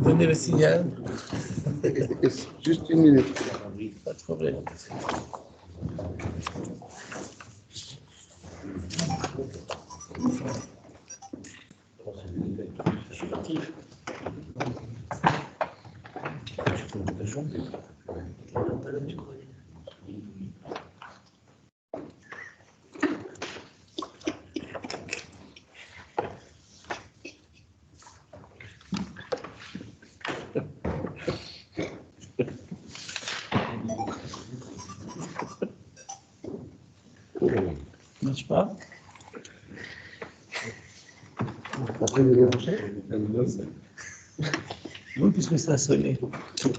Donnez le signal. Juste une minute. Pas de problème. Marche pas. Après, vous avez branché? Oui, puisque ça a sonné. Je ne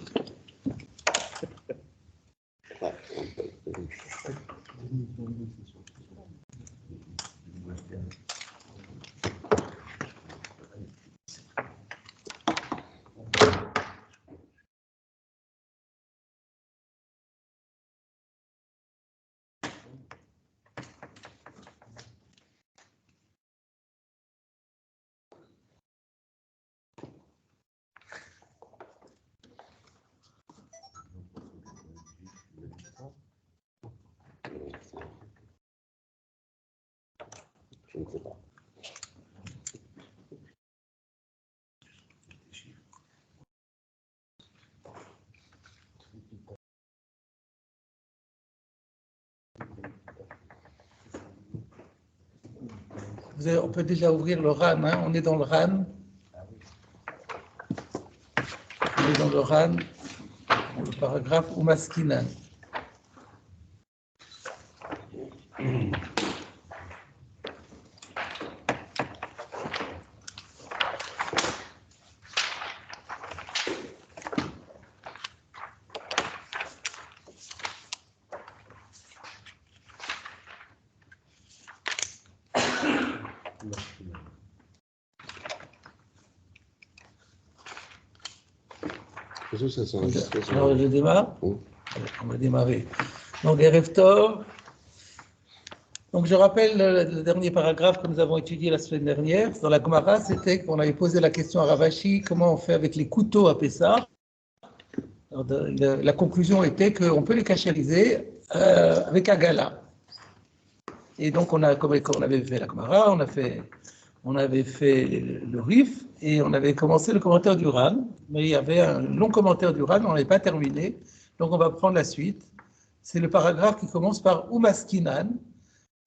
sais pas. On peut déjà ouvrir le RAN, hein? On est dans le RAN. On est dans le RAN, le paragraphe Umaskinan. Alors, je démarre. On va démarrer. Donc, les Reftov. Donc, je rappelle le dernier paragraphe que nous avons étudié la semaine dernière. Dans la Gemara, c'était qu'on avait posé la question à Ravashi, comment on fait avec les couteaux à Pessah. La conclusion était qu'on peut les cachériser avec Agala. Et donc, comme on avait fait la Gemara, on avait fait le Rif et on avait commencé le commentaire du RAN, mais il y avait un long commentaire du RAN, on n'avait pas terminé, donc on va prendre la suite. C'est le paragraphe qui commence par Umaskinan.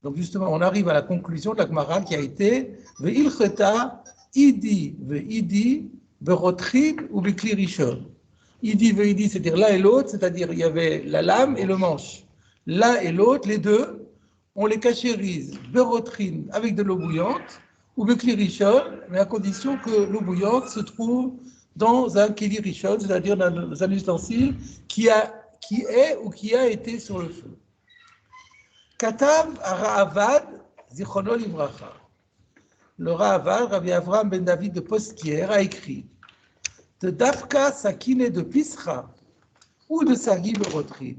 Donc justement, on arrive à la conclusion de la Gemara qui a été Ve'ilcheta idi ve'idi berotrin ou bekli rishon. Idi ve'idi, c'est-à-dire l'un et l'autre, c'est-à-dire il y avait la lame et le manche. L'un et l'autre, les deux, on les cachérise berotrin avec de l'eau bouillante ou bekli rishon, mais à condition que l'eau bouillante se trouve dans un keli rishon, c'est-à-dire dans un ustensile qui est ou qui a été sur le feu. Katav Ra'avad, Zichrono Livracha. Le Ra'avad, Rabbi Avraham ben David de Postkier, a écrit de Dafka Sakine de Pisra ou de Sagi Berotrin.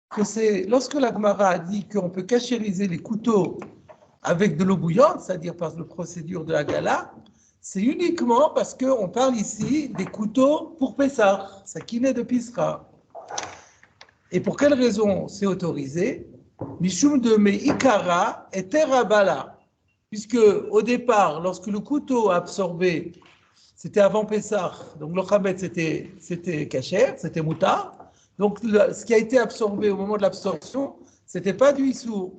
Que c'est lorsque la Gemara a dit qu'on peut cachériser les couteaux avec de l'eau bouillante, c'est-à-dire par la procédure de Hagala, c'est uniquement parce qu'on parle ici des couteaux pour Pessah, Sakine de Pisra. Et pour quelle raison c'est autorisé? Mishum de Meikara et Terabala, puisque au départ, lorsque le couteau a absorbé, c'était avant Pessah, donc le Khamet c'était kasher, c'était moutar, donc ce qui a été absorbé au moment de l'absorption, c'était pas du issour.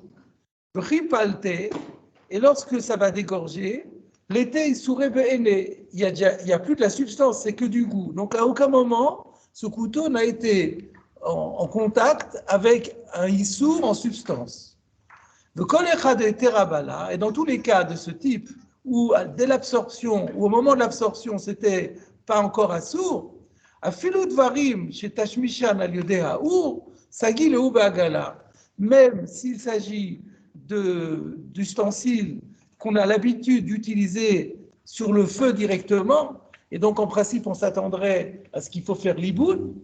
Ripalte, et lorsque ça va dégorger, L'été, il sourait béné. Il y a plus de la substance, c'est que du goût. Donc à aucun moment, ce couteau n'a été en contact avec un issour en substance. Le kolecha de terabala, et dans tous les cas de ce type, où dès l'absorption, ou au moment de l'absorption, c'était pas encore assour, à filut varim chez Tashmishan al yodea ou sagi le ubagala, même s'il s'agit d'ustensiles qu'on a l'habitude d'utiliser sur le feu directement, et donc en principe on s'attendrait à ce qu'il faut faire l'iboun,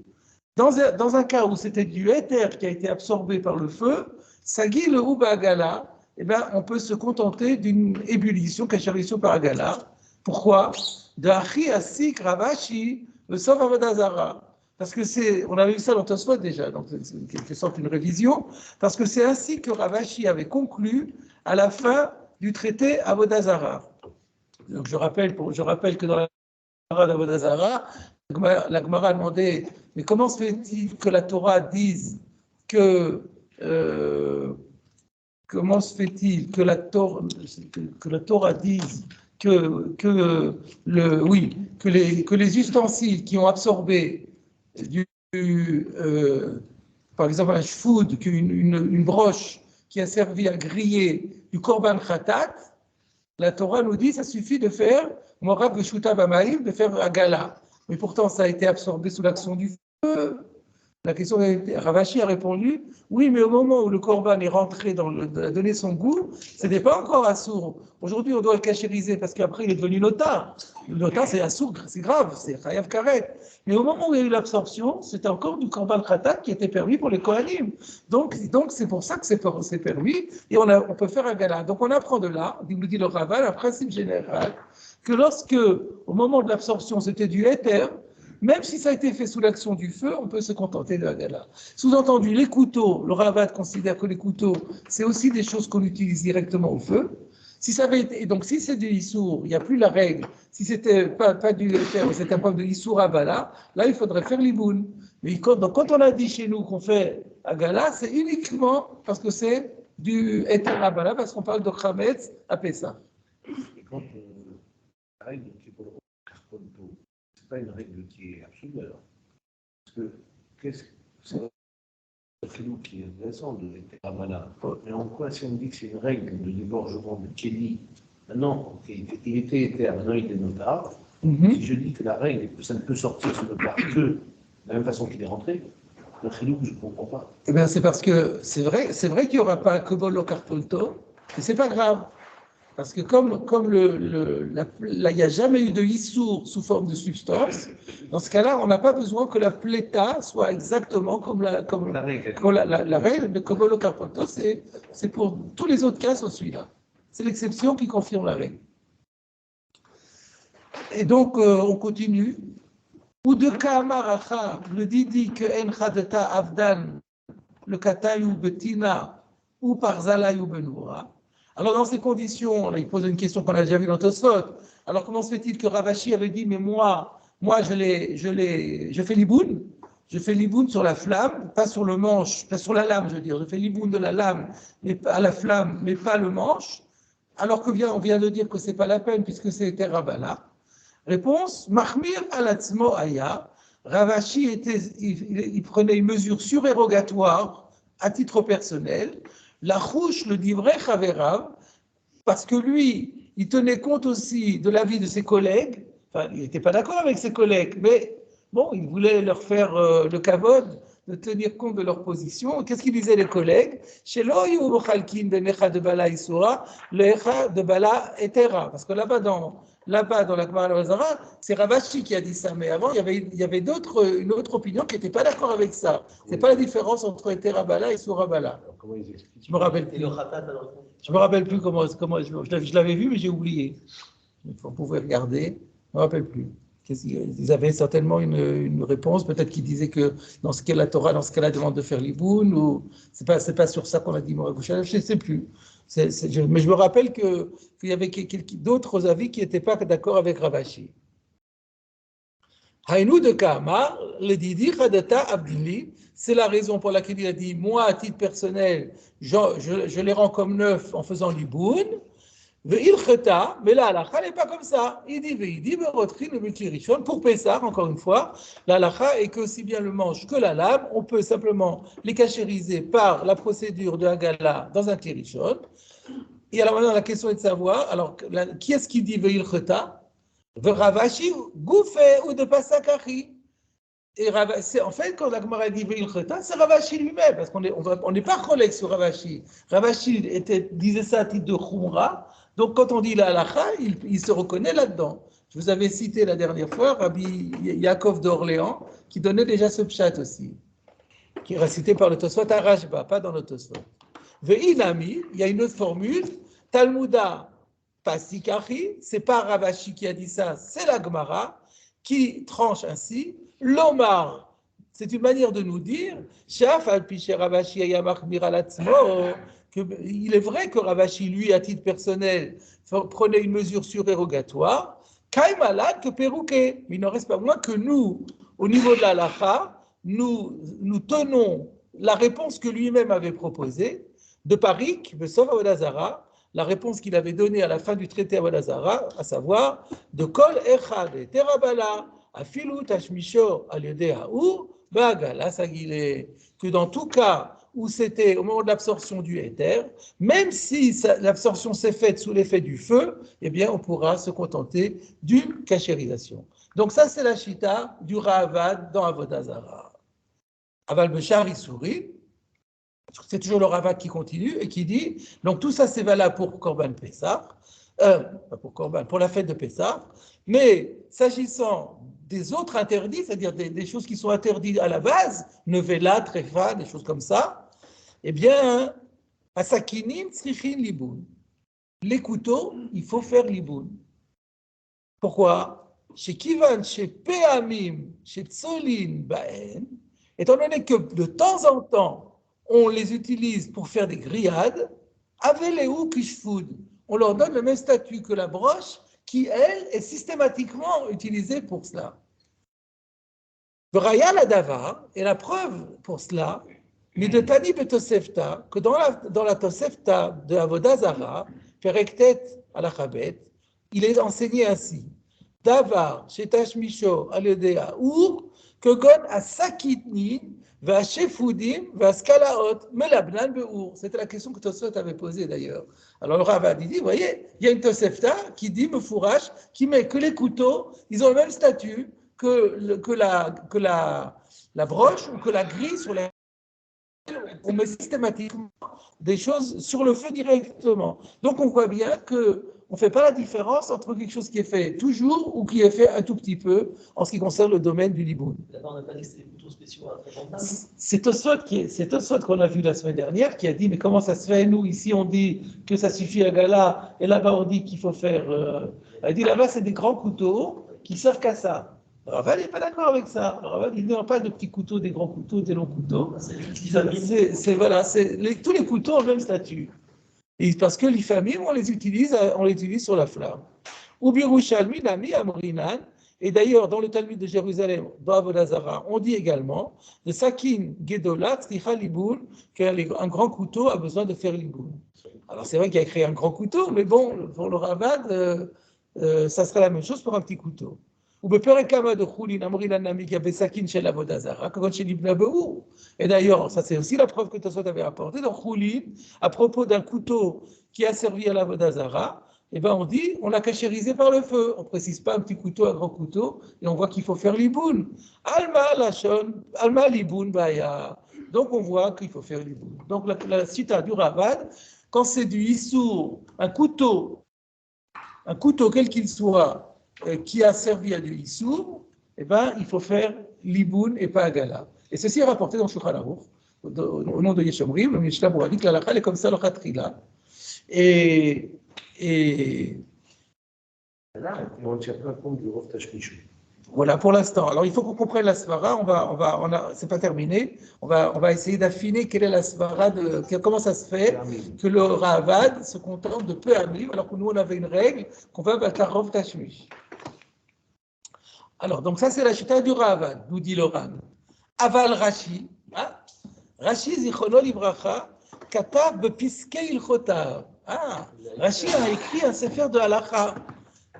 dans un cas où c'était du éther qui a été absorbé par le feu, Sagi le Ubagala, eh ben, on peut se contenter d'une ébullition, kacharition par agala. Pourquoi? De Achi Asik Ravashi, le Sov Avodazara. Parce que c'est, on avait vu ça dans Tosfot déjà, donc c'est en quelque sorte une révision, parce que c'est ainsi que Ravashi avait conclu à la fin du traité Avodazara. Donc je rappelle que dans la Torah d'Avodazara, la Gemara a demandé, mais comment se fait-il que la Torah dise que comment se fait-il que la Torah dise que les ustensiles qui ont absorbé par exemple un shfoud, une broche qui a servi à griller du korban khatat, la Torah nous dit ça suffit de faire morab veshuta bamaïm, de faire agala. Mais pourtant ça a été absorbé sous l'action du feu. La question, Ravashi a répondu, oui, mais au moment où le korban est rentré a donné son goût, ce n'était pas encore assour. Aujourd'hui, on doit le cachériser parce qu'après, il est devenu nota. Le nota, c'est assour, c'est grave, c'est chayav karet. Mais au moment où il y a eu l'absorption, c'était encore du korban khatat qui était permis pour les kohanim. Donc c'est pour ça que c'est permis et on peut faire un gala. Donc on apprend de là, nous dit le Raval, un principe général, que lorsque, au moment de l'absorption, c'était du éther, même si ça a été fait sous l'action du feu, on peut se contenter de la gala. Sous-entendu, les couteaux, le Ravad considère que les couteaux, c'est aussi des choses qu'on utilise directement au feu. Si ça avait été, et donc si c'est du issour, il n'y a plus la règle. Si c'était pas du éther, mais c'était un problème de issour abala, là il faudrait faire l'iboun. Mais donc quand on a dit chez nous qu'on fait agala, c'est uniquement parce que c'est du éther abala, parce qu'on parle de chametz à Pessah. Et quand la règle qui est pour le carponto, c'est pas une règle qui est absolue alors. Parce que c'est un filou qui est intéressant de l'Eteramana. Mais en quoi, si on dit que c'est une règle de dégorgement de Kelly, maintenant, il était éther, maintenant il est notard, si je dis que la règle, ça ne peut sortir sur le plat que de la même façon qu'il est rentré, le filou, je ne comprends pas. Eh bien, c'est parce que c'est vrai qu'il n'y aura pas un kobol au carpolto, mais c'est pas grave. Parce que comme il n'y a jamais eu de issour sous forme de substance, dans ce cas-là, on n'a pas besoin que la pléta soit exactement comme la règle de Kobolo Carpento. C'est pour tous les autres cas, c'est celui-là. C'est l'exception qui confirme la règle. Et donc, on continue. Ou de Kaamaracha, le Didi que En Chadeta Avdan, le Katayou Betina, ou par Zalayou Benoura. Alors, dans ces conditions, là, il pose une question qu'on a déjà vue dans Tosfot. Alors, comment se fait-il que Ravashi avait dit, mais moi je fais l'iboun, sur la flamme, pas sur le manche, pas sur la lame, je veux dire. Je fais l'iboun de la lame, mais à la flamme, mais pas le manche. Alors on vient de dire que c'est pas la peine, puisque c'était Rabala. Réponse, Mahmir alatzmo aya. Ravashi il prenait une mesure surérogatoire à titre personnel. La Rouche le dit vrai Chaverav, parce que lui, il tenait compte aussi de l'avis de ses collègues. Enfin, il n'était pas d'accord avec ses collègues, mais bon, il voulait leur faire le kavod, de tenir compte de leur position. Qu'est-ce qu'ils disaient les collègues? Chez l'oyu mochalkin de necha de bala isura, lecha de bala etera. Parce que là-bas dans la Gemara al-Wazara, c'est Ravashi qui a dit ça, mais avant il y avait une autre opinion qui n'était pas d'accord avec ça. C'est pas la différence entre etera bala et sura bala. Comment ils expliquent? Je me rappelle plus. Je me rappelle plus comment je l'avais vu, mais j'ai oublié. Vous pouvez regarder. Je me rappelle plus. Ils avaient certainement une réponse, peut-être qu'ils disaient que dans ce cas la Torah, dans ce cas-là, demande de faire l'iboun, ou c'est pas sur ça qu'on a dit Moragoucha, je ne sais plus. Mais je me rappelle qu'il y avait d'autres avis qui n'étaient pas d'accord avec Ravashi. Haïnou de Kahama, le Didi Khadata Abdili, c'est la raison pour laquelle il a dit, moi, à titre personnel, je les rends comme neufs en faisant l'iboun. Mais la halakha n'est pas comme ça. Il dit, pour Pessah, encore une fois, la halakha est que aussi bien le manche que la lame, on peut simplement les cachériser par la procédure de Hagala dans un Tirishon. Et alors maintenant, la question est de savoir, alors, qui est-ce qui dit Ve'il Cheta? Ravashi, Goufé ou de Pasakachi. Et c'est en fait, quand la Gemara dit Ve'il Cheta, c'est Ravashi lui-même, parce qu'on n'est pas collègue sur Ravashi. Ravashi disait ça à titre de Khumra. Donc, quand on dit la halakha, il se reconnaît là-dedans. Je vous avais cité la dernière fois Rabbi Yaakov d'Orléans, qui donnait déjà ce pshat aussi, qui est cité par le Tosfot à Rashba, pas dans le Tosfot. Ve'inami, il y a une autre formule, Talmuda Pasikachi, c'est pas Ravashi qui a dit ça, c'est la Gemara, qui tranche ainsi, Lomar, c'est une manière de nous dire, Shaf al-Piché Ravashi Ayamach Miralatzmo, il est vrai que Ravashi, lui, à titre personnel, prenait une mesure surérogatoire, Kaimalad que Perouké, mais il n'en reste pas moins que nous, au niveau de la halakha, nous tenons la réponse que lui-même avait proposée, de Parik, Besov Avodazara, la réponse qu'il avait donnée à la fin du traité Avodazara, à savoir, de Kol Echad Terabala, Afilu Tashmisho Aliode Haou, Bagala Sagile, que dans tout cas, où c'était au moment de l'absorption du éther, même si l'absorption s'est faite sous l'effet du feu, eh bien, on pourra se contenter d'une cachérisation. Donc ça, c'est la chita du Ravad dans Avodazara. Aval Bechar, il sourit. C'est toujours le Ravad qui continue et qui dit, donc tout ça, c'est valable pour Korban Pessah, pas pour Korban, pour la fête de Pessah, mais s'agissant des autres interdits, c'est-à-dire des choses qui sont interdites à la base, nevela, trefa, des choses comme ça, eh bien, asakinim tzrichin liboun. Les couteaux, il faut faire liboun. Pourquoi? Chez Kivan, chez Peamim, chez Tsolin, Baen, étant donné que de temps en temps, on les utilise pour faire des grillades, Aveleu Kishfoud, on leur donne le même statut que la broche, qui, elle, est systématiquement utilisée pour cela. Vraya la Davar, et la preuve pour cela, mais de Tani Betosefta, que dans la Tosefta de Avodazara, Perektet à la Chabet, il est enseigné ainsi. Davar, Shetash Misho, Aledea, Ur, Kogon Asakitnin, Vashefoudim, Vaskalaot, Melabnan Beur. C'était la question que Tosfot avait posée d'ailleurs. Alors le Ravad dit, vous voyez, il y a une Tosefta qui dit, Mefourash, qui met que les couteaux, ils ont le même statut que la broche ou que la grille sur laquelle on met systématiquement des choses sur le feu directement. Donc on voit bien qu'on ne fait pas la différence entre quelque chose qui est fait toujours ou qui est fait un tout petit peu en ce qui concerne le domaine du liboun. D'abord, on n'a pas dit que c'était des couteaux spéciaux à fréquentable. C'est Tosfot qu'on a vu la semaine dernière qui a dit mais comment ça se fait, nous ici on dit que ça suffit à Gala et là-bas on dit qu'il faut faire... Elle dit là-bas c'est des grands couteaux qui servent qu'à ça. Alors, Raval n'est pas d'accord avec ça. Raval, il n'y a pas de petits couteaux, des grands couteaux, des longs couteaux. Tous les couteaux ont le même statut. Et parce que les familles, on les utilise sur la flamme. Ou Birushalmi, Nami, Amrinan. Et d'ailleurs, dans le Talmud de Jérusalem, dans Avodazara, on dit également de Sakin Gedola, Tzricha Liboun, qu'un grand couteau a besoin de faire Liboun. Alors, c'est vrai qu'il a créé un grand couteau, mais bon, pour le Ravad, ça serait la même chose pour un petit couteau. Ou Beperekama de Choulin, Amrilan Nami, qui avait Sakin chez l'Avodazara, quand chez l'Ibn Abou. Et d'ailleurs, ça c'est aussi la preuve que Tosfot avait apportée dans Choulin, à propos d'un couteau qui a servi à l'Avodazara, eh ben on dit, on l'a cachérisé par le feu. On ne précise pas un petit couteau, un grand couteau, et on voit qu'il faut faire l'iboun. Alma lachon, alma l'iboun baya. Donc on voit qu'il faut faire l'iboun. Donc la cita du Ravad, quand c'est du issour, un couteau quel qu'il soit, qui a servi à du issour, eh ben il faut faire l'iboun et pas agala. Et ceci est rapporté dans Shulchan Aruch, au nom de Yeshomrim, le Mishnah Bouradi, que la halakha est comme ça, le khatrila. Et là, on ne tient pas compte du Rav Tashmichou. Voilà pour l'instant. Alors il faut qu'on comprenne la svara. C'est pas terminé. On va essayer d'affiner quelle est la svara comment ça se fait que le Ravad se contente de peu amim, alors que nous on avait une règle qu'on va battre la Rav Tashmish. Alors donc ça c'est la chita du Ravad, nous dit le Ran. Aval Rashi, Rashi zichrono livracha. Katav bepiskei ilchotav. Ah, Rashi a écrit un sefer de halakha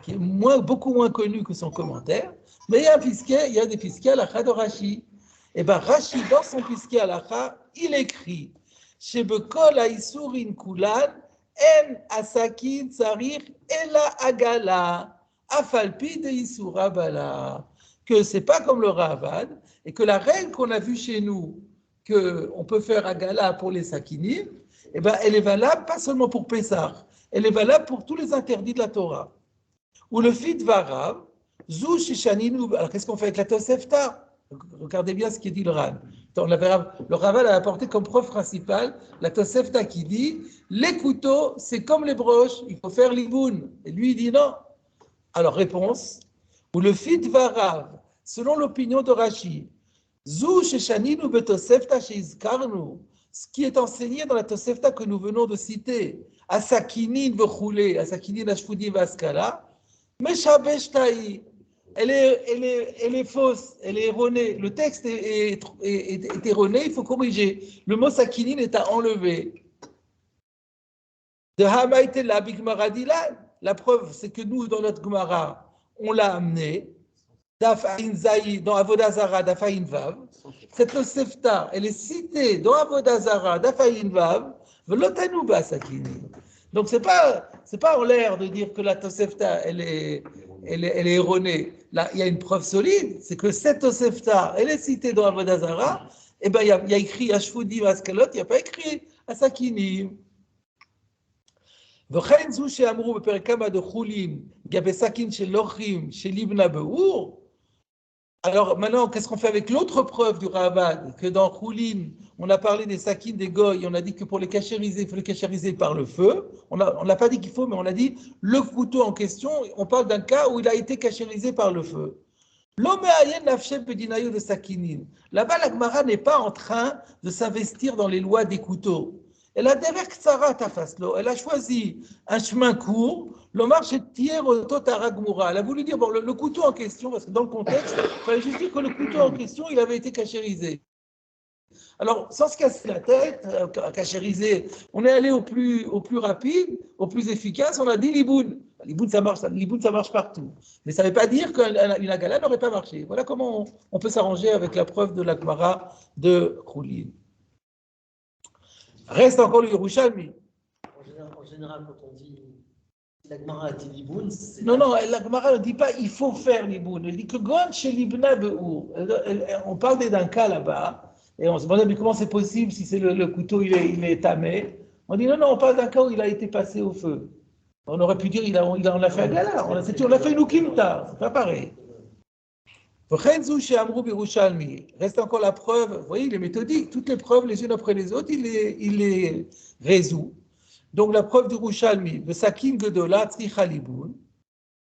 qui est beaucoup moins connu que son commentaire, mais il y a des pisquets halakha de Rashi. Et bien Rashi, dans son pisquet halakha, il écrit Shebekol haïsurin kulan en asakin tsarir ela agala afalpi de isura bala. Que c'est pas comme le Ravad, et que la règle qu'on a vue chez nous, qu'on peut faire agala pour les sakinim, eh ben, elle est valable pas seulement pour Pessah, elle est valable pour tous les interdits de la Torah. Ou le fit varav, zou shishaninu. Alors qu'est-ce qu'on fait avec la Tosefta? Regardez bien ce qu'il dit le Rav. Le Raval a apporté comme preuve principale la Tosefta qui dit les couteaux, c'est comme les broches, il faut faire l'iboun. Et lui, il dit non. Alors, réponse, ou le fit varav, selon l'opinion de Rashi, zou shishaninu betosefta sheizkarnu, ce qui est enseigné dans la Tosefta que nous venons de citer, Asakinin v'choulé, Asakinin ashfudim v'askala, Meshabesh ta'i, elle est fausse, elle est erronée. Le texte est erroné, il faut corriger. Le mot sakinin est à enlever. De Hamaïte la Bigmara Dilan, la preuve, c'est que nous, dans notre Gemara, on l'a amené. Dafa'in Zayi, dans Avodazara, Dafa'in Vav. Cette Tosefta, elle est citée dans Avodazara, Dafa'in Vav, Velotanu Basakini. Donc, c'est pas en l'air de dire que la Tosefta, elle est erronée. Là, il y a une preuve solide, c'est que cette Tosefta, elle est citée dans Avodazara, et ben, il y a écrit Ashfudim Askalot, il n'y a pas écrit Asakini. וכן זו שאמרו בפרק כמה דחולים, גבי סכין של לוחים, של ליבנה באור. Alors maintenant, qu'est-ce qu'on fait avec l'autre preuve du Ravad, que dans Choulin, on a parlé des sakines des goy, on a dit que pour les cachériser, il faut les cachériser par le feu. On n'a pas dit qu'il faut, mais on a dit le couteau en question, on parle d'un cas où il a été cachérisé par le feu. L'homme ayen nafshem bedinayo de sakinin. Là-bas, la Gemara n'est pas en train de s'investir dans les lois des couteaux. Elle a choisi un chemin court, elle a voulu dire, bon, le couteau en question, parce que dans le contexte, il fallait juste dire que le couteau en question, il avait été cachérisé. Alors, sans se casser la tête, cachériser, on est allé au plus rapide, au plus efficace, on a dit l'iboun. L'iboun, ça marche partout. Mais ça ne veut pas dire qu'une agala n'aurait pas marché. Voilà comment on peut s'arranger avec la preuve de la Gemara de Choulin. Reste encore le Yerushalmi. En général, quand on dit la Gemara a dit Liboun, c'est. Non, la Gemara ne dit pas il faut faire Liboun. Elle dit que Gon chez Libna Be'ur. On parle d'un cas là-bas, et on se demande mais comment c'est possible si c'est le couteau il est tamé. On dit non, on parle d'un cas où il a été passé au feu. On aurait pu dire on a fait un gala, on a fait une ukimta, c'est pas pareil. Reste encore la preuve, vous voyez, il est méthodique, toutes les preuves les unes après les autres, il les résout. Donc la preuve du Rouchalmi, le Sakin Gedola, Tzricha Liboun,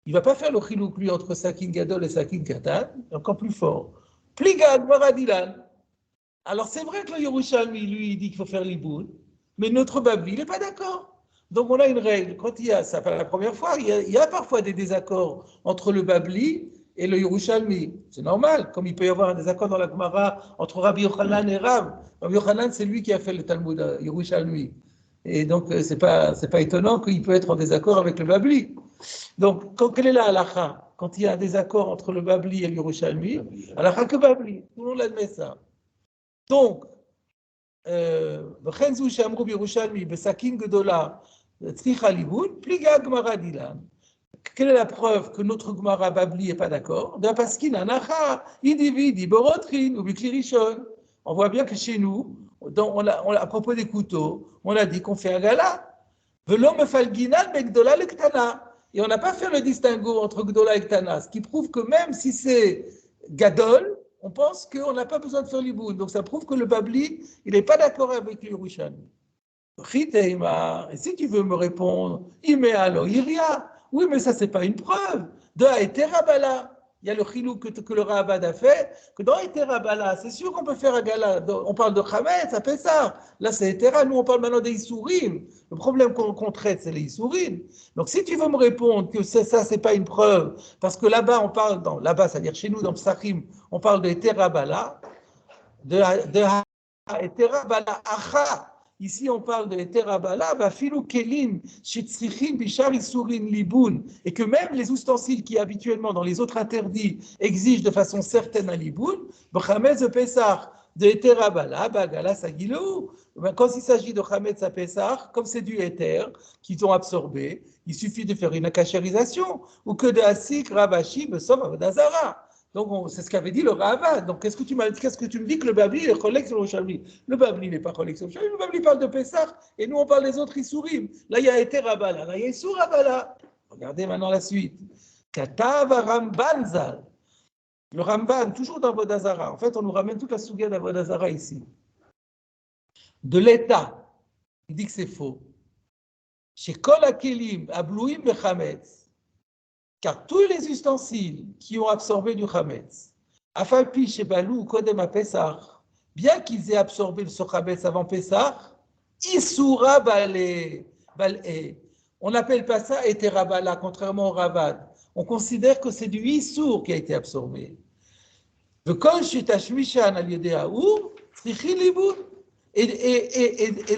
il ne va pas faire le chilouk lui entre Sakin Gadol et Sakin Katan, encore plus fort. Pligad Maradilan. Alors c'est vrai que le Yerushalmi, lui, il dit qu'il faut faire Liboun, mais notre Babli, il n'est pas d'accord. Donc on a une règle, quand il y a, ça fait la première fois, il y a parfois des désaccords entre le Babli et le Yerushalmi. C'est normal, comme il peut y avoir un désaccord dans la Gemara entre Rabbi Yochanan et Rav. Rabbi Yochanan, c'est lui qui a fait le Talmud Yerushalmi. Et donc, c'est pas étonnant qu'il peut être en désaccord avec le Babli. Donc, quelle est la halakha? Quand il y a un désaccord entre le Babli et le Yerushalmi, halakha que Babli, tout le monde admet ça. Donc, V'chen zu she'amru b'Yerushalmi b'sakin gedola tzricha liboun, pliga Gemara dilan. Quelle est la preuve que notre Gemara Babli n'est pas d'accord? De la paskin anacha, idividi, borotrin ou bikirishon. On voit bien que chez nous, à propos des couteaux, on a dit qu'on fait un gala. Velom falginan begdola lektana. Et on n'a pas fait le distinguo entre gdola et ktana, ce qui prouve que même si c'est gadol, on pense qu'on n'a pas besoin de faire l'iboun. Donc ça prouve que le Babli, il n'est pas d'accord avec le Yerushalmi. Et si tu veux me répondre, Imealo Iria. Oui, mais ça, ce n'est pas une preuve. De Eterabala. Il y a le chilou que le Ravad a fait, que dans Eterabala, c'est sûr qu'on peut faire un gala. On parle de Chametz, ça fait ça. Là, c'est Etera. Nous, on parle maintenant des Issourim. Le problème qu'on traite, c'est les Issourim. Donc, si tu veux me répondre que ça, c'est pas une preuve, parce que là-bas, là-bas, c'est-à-dire chez nous, dans Psachim, on parle de Eterabala, de Eterabala Acha. Ici, on parle de Eterabala, Vafilu Kelim, Shetzrichim, Bishar Isurin Liboun, et que même les ustensiles qui habituellement dans les autres interdits exigent de façon certaine un Liboun, B'Chametz de Pessah, de Eterabala, Bagala Sagilou. Quand il s'agit de Chametz à Pessah, comme c'est du éther qu'ils ont absorbé, il suffit de faire une akashérisation, ou que de Asik, Ravashi, Besom, Avodazara. Donc, c'est ce qu'avait dit le Ravad. Donc, qu'est-ce que tu me dis que le Babli est collègue sur le Chabli? Le Babli n'est pas collègue sur le Chabli. Le Babli parle de Pessah, et nous, on parle des autres Issourim. Là, il y a Eterabala, là, il y a Issourabala. Regardez maintenant la suite. Katav Ramban Zal. Le Ramban, toujours dans Vodazara. En fait, on nous ramène toute la Souga d'Avodazara ici. De l'État. Il dit que c'est faux. Chez Kol Akelim, Ablouim Bechametz. Car tous les ustensiles qui ont absorbé du Chametz, Afalpi chez Balou, Kodem à Pessah, bien qu'ils aient absorbé le Chametz avant Pessah, Issoura Balé. On n'appelle pas ça Eterabala, contrairement au Ravad. On considère que c'est du Issour qui a été absorbé. Et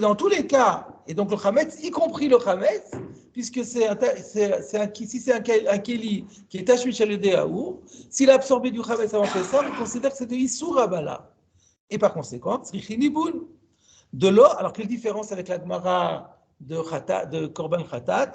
dans tous les cas, et donc le Chametz, y compris le Chametz, puisque si c'est un Keli qui est tashmish al Yedéaou, s'il a absorbé du Chametz avant Pessah, on considère que c'est de Issour Abala. Et par conséquent, Tzrichin Liboun. De l'eau, alors quelle différence avec la Gemara de Korban Khatat?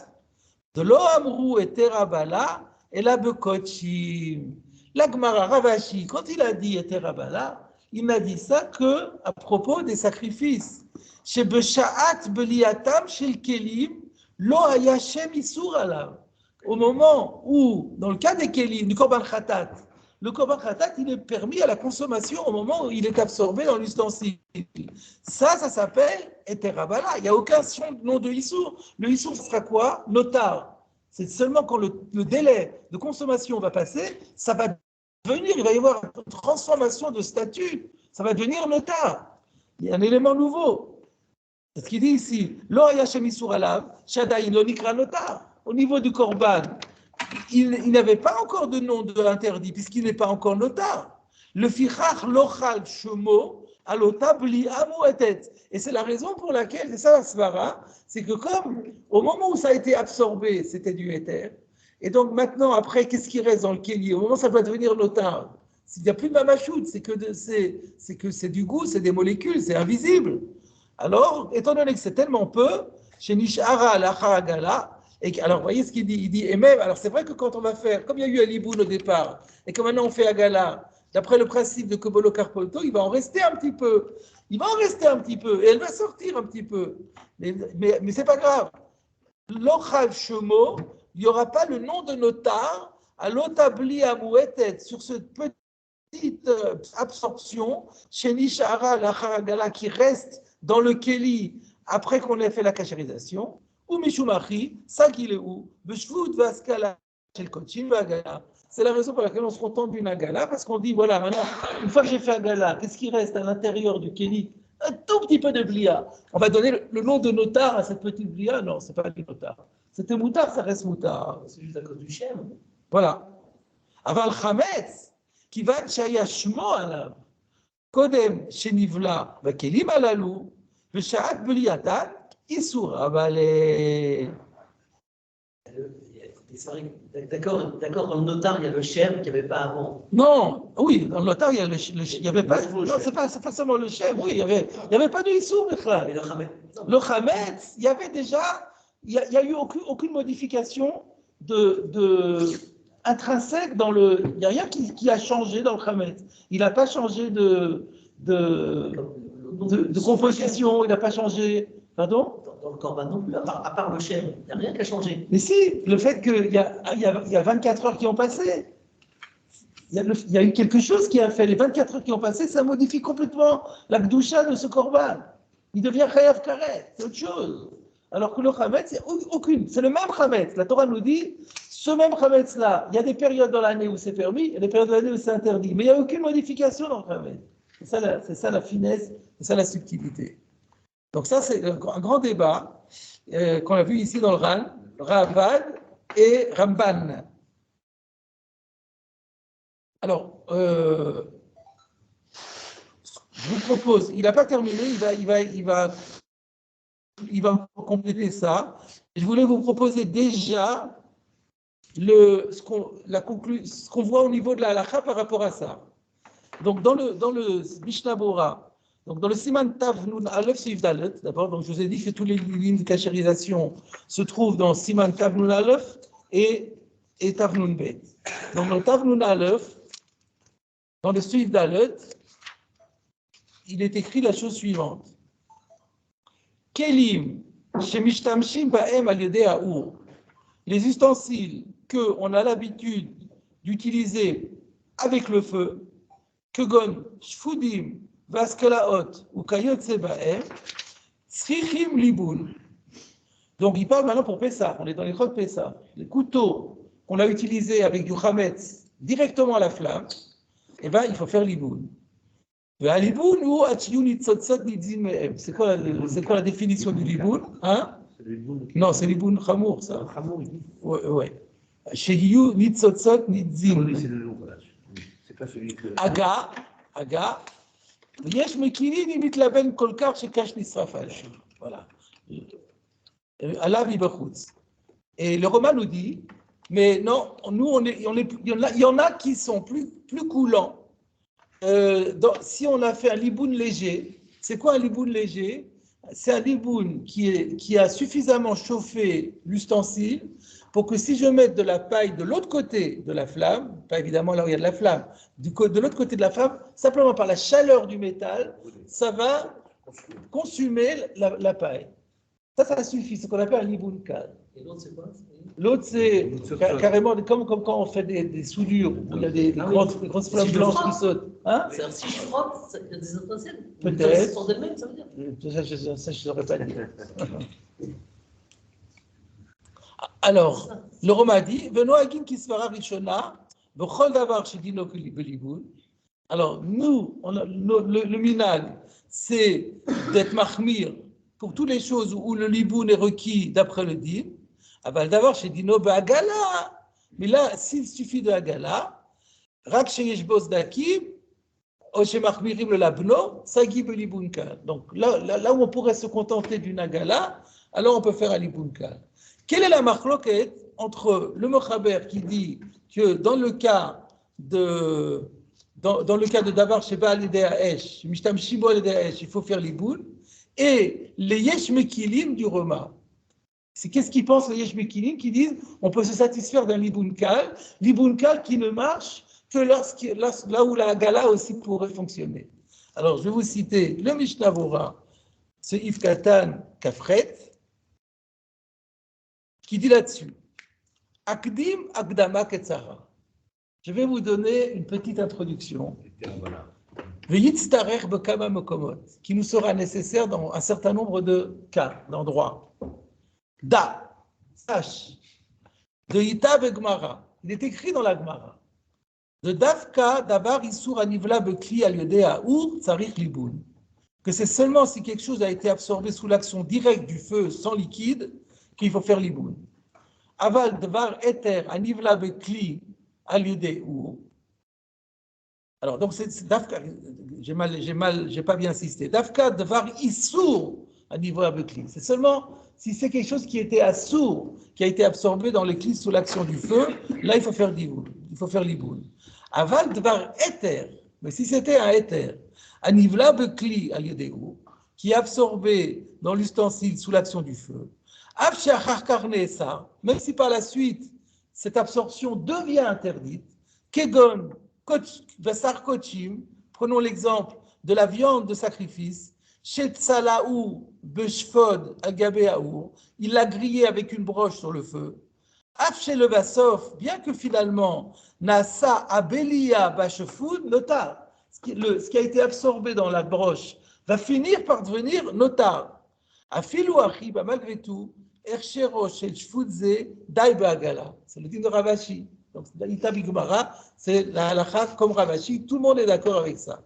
De l'eau Amrou et Terabala et la Bekochim. La Gemara Ravashi, quand il a dit Eterabala, il n'a dit ça que à propos des sacrifices. Chez Beshaat Beliatam, chez le Kelim, Lo Hayashem Issour Alav. Au moment où, dans le cas des Kelim, du Korban Khatat, le Korban Khatat, il est permis à la consommation au moment où il est absorbé dans l'ustensile. Ça s'appelle Eterabala. Il n'y a aucun nom de Issour. Le Issour, ce sera quoi? Notar. C'est seulement quand le délai de consommation va passer, ça va devenir, il va y avoir une transformation de statut. Ça va devenir notar. Il y a un élément nouveau. C'est ce qu'il dit ici. Lo Hayashem Issour Alav, Shadai Lo Nikra Notar. Au niveau du Korban, il n'avait pas encore de nom de l'interdit, puisqu'il n'est pas encore notar. Le fichach lochal shemo alota bli amouetet. Et c'est la raison pour laquelle, c'est ça la svara, c'est que comme au moment où ça a été absorbé, c'était du éther, et donc maintenant, après, qu'est-ce qui reste dans le kéli? Au moment où ça doit devenir notar, s'il n'y a plus de mamachout, c'est que c'est du goût, c'est des molécules, c'est invisible. Alors, étant donné que c'est tellement peu, chez Nishara l'Acharagala, alors, vous voyez ce qu'il dit? Il dit, et même, alors c'est vrai que quand on va faire, comme il y a eu Aliboun au départ, et que maintenant on fait Agala, d'après le principe de Kobolo Karpolto, il va en rester un petit peu. Il va en rester un petit peu, et elle va sortir un petit peu. Mais c'est pas grave. L'Ochal Shemo, il n'y aura pas le nom de notar à l'Otabli Amouetet sur cette petite absorption chez Nishara l'Acharagala qui reste dans le Keli après qu'on ait fait la cachérisation. Ou Mishumachi, ça qu'il est où? Beshvut Vaskala, chez le Kochim Vagala. C'est la raison pour laquelle on se contente d'une Agala, parce qu'on dit voilà, maintenant, une fois que j'ai fait Agala, qu'est-ce qui reste à l'intérieur du Kéli? Un tout petit peu de Blia. On va donner le nom de notar à cette petite Blia? Non, c'est pas du notar. C'était Moutar, ça reste Moutar. C'est juste à cause du Shem. Voilà. Aval Chametz, qui va Chaya Shmo Alav, Kodem Shenivla, Vakelim Alalou, Veshaat Beliatan. Issour Abalé. D'accord, dans le notar, il y a le Shem qu'il n'y avait pas avant. Non, oui, dans le notar, il n'y avait pas. Non, c'est pas seulement le Shem, oui, il n'y avait pas de Issour. Le Chametz, il y avait déjà, il n'y a eu aucune modification intrinsèque dans le. Il n'y a rien qui a changé dans le Chametz. Il n'a pas changé de composition, il n'a pas changé. Pardon? Dans le Korban non plus, à part le Shem, il n'y a rien qui a changé. Mais si, le fait qu'il y a 24 heures qui ont passé, il y a eu quelque chose qui a fait. Les 24 heures qui ont passé, ça modifie complètement la Gdusha de ce Korban. Il devient Chayav Karet, c'est autre chose. Alors que le Chametz, c'est aucune. C'est le même Chametz. La Torah nous dit, ce même Chametz-là, il y a des périodes dans l'année où c'est permis, il y a des périodes dans l'année où c'est interdit. Mais il n'y a aucune modification dans le Chametz. C'est ça la finesse, c'est ça la subtilité. Donc ça, c'est un grand débat qu'on a vu ici dans le Ran, Ravad et Ramban. Alors, je vous propose, il n'a pas terminé, il va il va compléter ça. Je voulais vous proposer déjà ce qu'on voit au niveau de la halakha par rapport à ça. Donc, dans le Mishnah Bora, donc dans le Siman Tav Nun Aleph Sif Dalet, d'abord, donc je vous ai dit que tous les lignes de cachérisation se trouvent dans Siman Tav Nun Aleph et Tav Nun Bet. Donc, dans Tav Nun Aleph, dans le Sif Dalet, il est écrit la chose suivante. Kelim, shemishtamshim ba'em al yedei ha'ur. Les ustensiles qu'on a l'habitude d'utiliser avec le feu, kegon, shfudim, vaskelaot, ou kayotse ba'em, srichim liboun. Donc il parle maintenant pour Pessah, on est dans les crottes Pessah. Les couteaux qu'on a utilisés avec du chametz directement à la flamme, eh ben, il faut faire liboun. C'est quoi la définition du liboun, hein? Non, c'est liboun chamour, ça. Ouais. Chez You, nitzotzot, nitzim. C'est pas celui que. Aga. Yesh mekili nimit laben kolkar shekash nisraf aleh. Voilà. Alav ibachutz. Et le Romain nous dit, mais non, nous, il y en a qui sont plus coulants. Si on a fait un liboun léger, c'est quoi un liboun léger? C'est un liboun qui a suffisamment chauffé l'ustensile pour que si je mette de la paille de l'autre côté de la flamme, pas évidemment là où il y a de la flamme, de l'autre côté de la flamme, simplement par la chaleur du métal, ça va consumer la paille. Ça suffit, c'est ce qu'on appelle un liboun kal. Et l'autre, c'est quoi? L'autre, c'est carrément comme quand on fait des soudures, où il y a des grosses flammes blanches qui sautent. Hein? C'est-à-dire, si je frotte, il y a des étincelles. Peut-être. Elles sortent d'elles-mêmes, ça veut dire. Ça, je ne saurais pas dire. Alors, le Roma dit, Venoagin kisvara rishona, bechol davar shedino beliboun. Alors, nous, le minag, c'est d'être mahmir pour toutes les choses où le liboun est requis d'après le din. Aval d'abord chez Dino Agala. Mais là, s'il suffit de Agala, Rak sheyesh bos dakim, o shemachmirim le labno, sagi belibunkal. Donc là où on pourrait se contenter d'une Agala, alors on peut faire un libunkal. Quelle est la marloquette entre le Mochaber qui dit que dans le cas de Davar Sheba Alidea Esh, Mishtam Shibo Alidea Esh, il faut faire liboun, et les Yesh Mekilim du Roma? C'est qu'est-ce qu'ils pensent les Yesh Mekilim qui disent on peut se satisfaire d'un liboun kal qui ne marche que là où la gala aussi pourrait fonctionner. Alors je vais vous citer le Mishnah Bora, ce If Katan Kafret, qui dit là-dessus Akdim Akdama Ketzara. Je vais vous donner une petite introduction. Veyitztarer Bekama Mokomot, qui nous sera nécessaire dans un certain nombre de cas, d'endroits. Da, sache, de Ita Begmara, il est écrit dans la Gemara, de Davka, Davar Isur Anivla Bekli Aliodea Ur Tsarich Liboun, que c'est seulement si quelque chose a été absorbé sous l'action directe du feu sans liquide qu'il faut faire Liboun. Aval Davar Eter Anivla Bekli Aliodea Ur. Alors, donc, c'est Davka, j'ai pas bien insisté. Davka, Davar Isur Anivla Bekli. C'est seulement si c'est quelque chose qui était assourd, qui a été absorbé dans les clis sous l'action du feu, là il faut faire liboun. Aval dvar éther, mais si c'était un éther, anivla bekli aliodeu, qui est absorbé dans l'ustensile sous l'action du feu, même si par la suite cette absorption devient interdite, kegon vasar kochim, prenons l'exemple de la viande de sacrifice, Shetzalaou beshfod agabeaou, il l'a grillé avec une broche sur le feu. Afshe le Vasof, bien que finalement Nasa abelia bashefud notar, ce qui a été absorbé dans la broche va finir par devenir notar. Afilu achiba, malgré tout, ershero shel shfudze dai beagala. C'est le din de Ravashi. Donc Ita Bigmara, c'est la halakha comme Ravashi. Tout le monde est d'accord avec ça.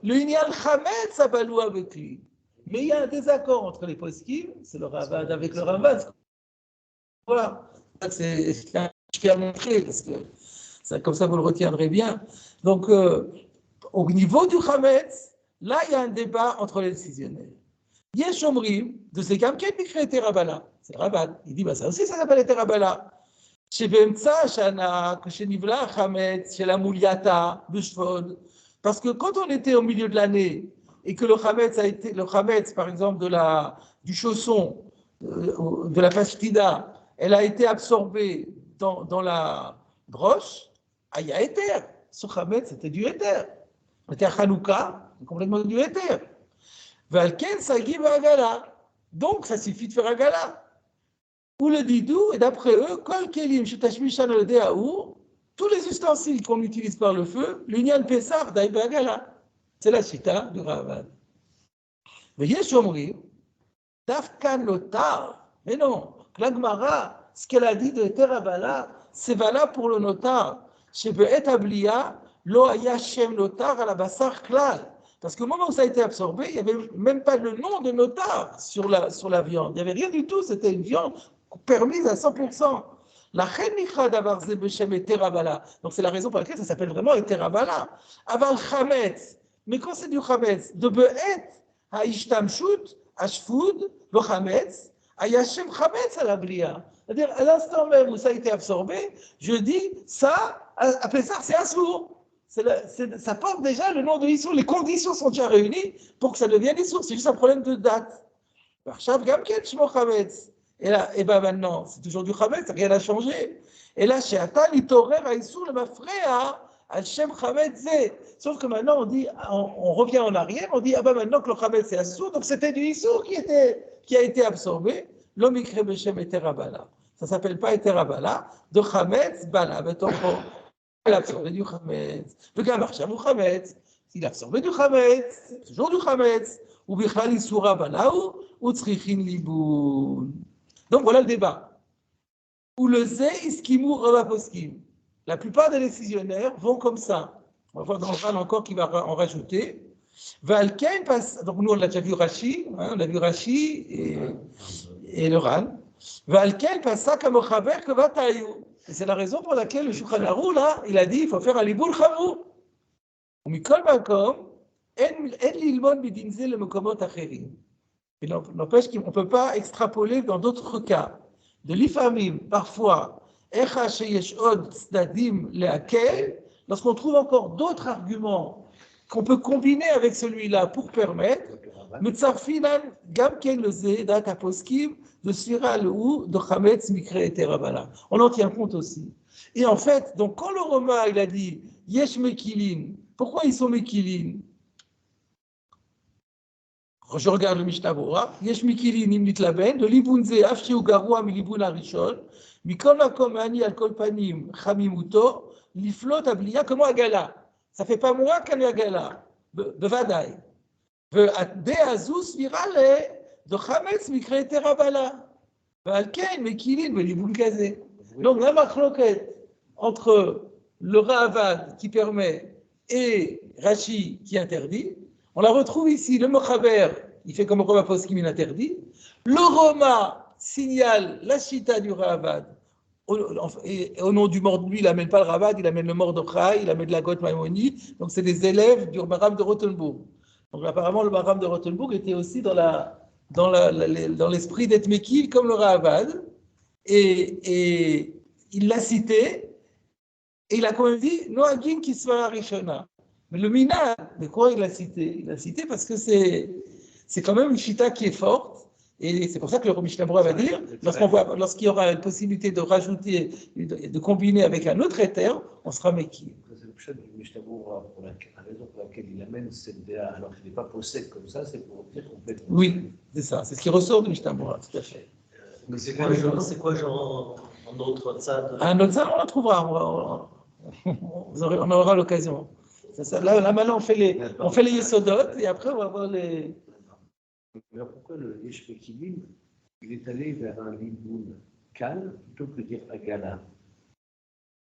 Le Inyan Chametz abalou avec lui. Mais il y a un désaccord entre les poskim, c'est le Ravad avec le Ravad. Voilà, c'est ce qui a montré, parce que ça, comme ça vous le retiendrez bien. Donc, au niveau du Chametz, là, il y a un débat entre les décisionnaires. Yesh Omrim, de ces gammes, qui a écrit Terabala? C'est le Rabbin. Il dit, bah, ça aussi, ça s'appelle Terabala. Chez Bemtsa, Shana, chez Nivla, Hametz, chez la Mouliata, Bushfod. Parce que quand on était au milieu de l'année et que le Hametz a été, le Hametz, par exemple, du chausson, de la Pastida, elle a été absorbée dans la broche, il y a éther. Ce Hametz, c'était du éther. C'était à Hanouka, complètement du éther. Valken, Sagi, Agala. Donc, ça suffit de faire Agala. Ou le didou, et d'après eux, Kol Kelim, Shetashmishan le Deaou, tous les ustensiles qu'on utilise par le feu, l'union Pessar, Daïba Agala. C'est la chita du Ravad. Mais Yeshomri, Dafkan Lotar, mais non, l'Agmara, ce qu'elle a dit de Terabala, c'est valable pour le notar. Chez Be'et Ablia, Lo Aya Shem Notar à la Bassar Klal. Parce qu'au moment où ça a été absorbé, il n'y avait même pas le nom de notar sur la viande. Il n'y avait rien du tout, c'était une viande permise à 100%. La Chenicha d'Avarze Beshem et Terabala. Donc c'est la raison pour laquelle ça s'appelle vraiment Terabala. Aval Chametz. Mais quand c'est du Chametz, de Be'et, Haishtamshut, Ashfoud, le Chametz, Ayashem Chametz à la Blia. C'est-à-dire, à l'instant même où ça a été absorbé, je dis, ça, à Pessah, c'est Assour. Ça porte déjà le nom de Issour. Les conditions sont déjà réunies pour que ça devienne Issour. C'est juste un problème de date. Et là, et ben maintenant, c'est toujours du Chametz, rien n'a changé. Et là, chez Atan, il t'aurait à Issour le Mafréa, Al-Shem Chametz Zé. Sauf que maintenant, on revient en arrière, on dit, ah ben maintenant que le Chametz c'est Assour, donc c'était du Issour qui a été absorbé. L'Omikre Beshem et Terabala. Ça ne s'appelle pas Terabala, de Chametz, Bala, Betonko. Il a absorbé du Chametz. Le Gamar Shavou Chametz. Il a absorbé du Chametz. Toujours du Chametz. Ou Bichlal Issoura Balaou, ou Tzrichin Liboun. Donc voilà le débat. Ou le Zé Iskimou Ravaposkim. La plupart des décisionnaires vont comme ça. On va voir dans le Ran encore qui va en rajouter. Valken passe. Donc nous on l'a déjà vu Rashi, on a vu Rashi et le Ran. Valken passe ça comme au Chaver que Vatayou. Et c'est la raison pour laquelle le Shulchan Aruch, là, il a dit il faut faire un liboul chamou. Ou mikol makom, en lilmon bidinze le mekomot acherim. Il n'empêche qu'on ne peut pas extrapoler dans d'autres cas. De l'ifamim, parfois, echa sheyesh od tzdadim leakel, lorsqu'on trouve encore d'autres arguments qu'on peut combiner avec celui-là pour permettre, Metzarfinan, Gamken le Zedat Aposkim, de Sira le Ou, de Chametz Mikre et Terabala. On en tient compte aussi. Et en fait, donc quand le Roma il a dit Yesh Mekilin, pourquoi ils sont Mekilin? Je regarde le Mishnah Bora, Yesh Mekilin Imnit Laben, de Libunze Afshi Ugarua Milibun Arishon, Mikol Makom Ani Al Kolpanim Chamimuto, Liflot Ablia, comment Agala? Ça ne fait pas moins qu'un Agala, Bevadaï. Donc la machloket entre le Ravad qui permet et Rashi qui interdit, on la retrouve ici. Le Mochaber, il fait comme le Roma Poskim, il interdit. Le Roma signale la chita du Ravad. Et au nom du mort, lui, il n'amène pas le Ravad, il amène le Mordechai, il amène la Goth Maimoni. Donc c'est des élèves du Maram de Rothenburg. Donc apparemment, le Maram de Rothenburg était aussi dans l'esprit d'être Mekil comme le Ravad. Et il l'a cité, et il a quand même dit Noagin qui soit Rishona. Mais le Mina, mais quoi il l'a cité? Il l'a cité parce que c'est quand même une chita qui est forte. Et c'est pour ça que le Mishnah Bora va dire, lorsqu'il y aura une possibilité de rajouter, de combiner avec un autre éther, on sera Mekil. C'est le pshat du Mishnah Bora, la raison pour laquelle il amène cette DA, alors qu'il n'est pas possède comme ça, c'est pour dire complètement. Oui, c'est ça, c'est ce qui ressort du Mishnah Bora, tout à fait. Mais c'est quoi genre en autre tzad? Un autre tzad, on la trouvera, on aura l'occasion. Là, maintenant, on fait les yesodot, et après, on va voir les... Alors pourquoi le Yesh Mekilim, il est allé vers un liboun calme plutôt que de dire Agala?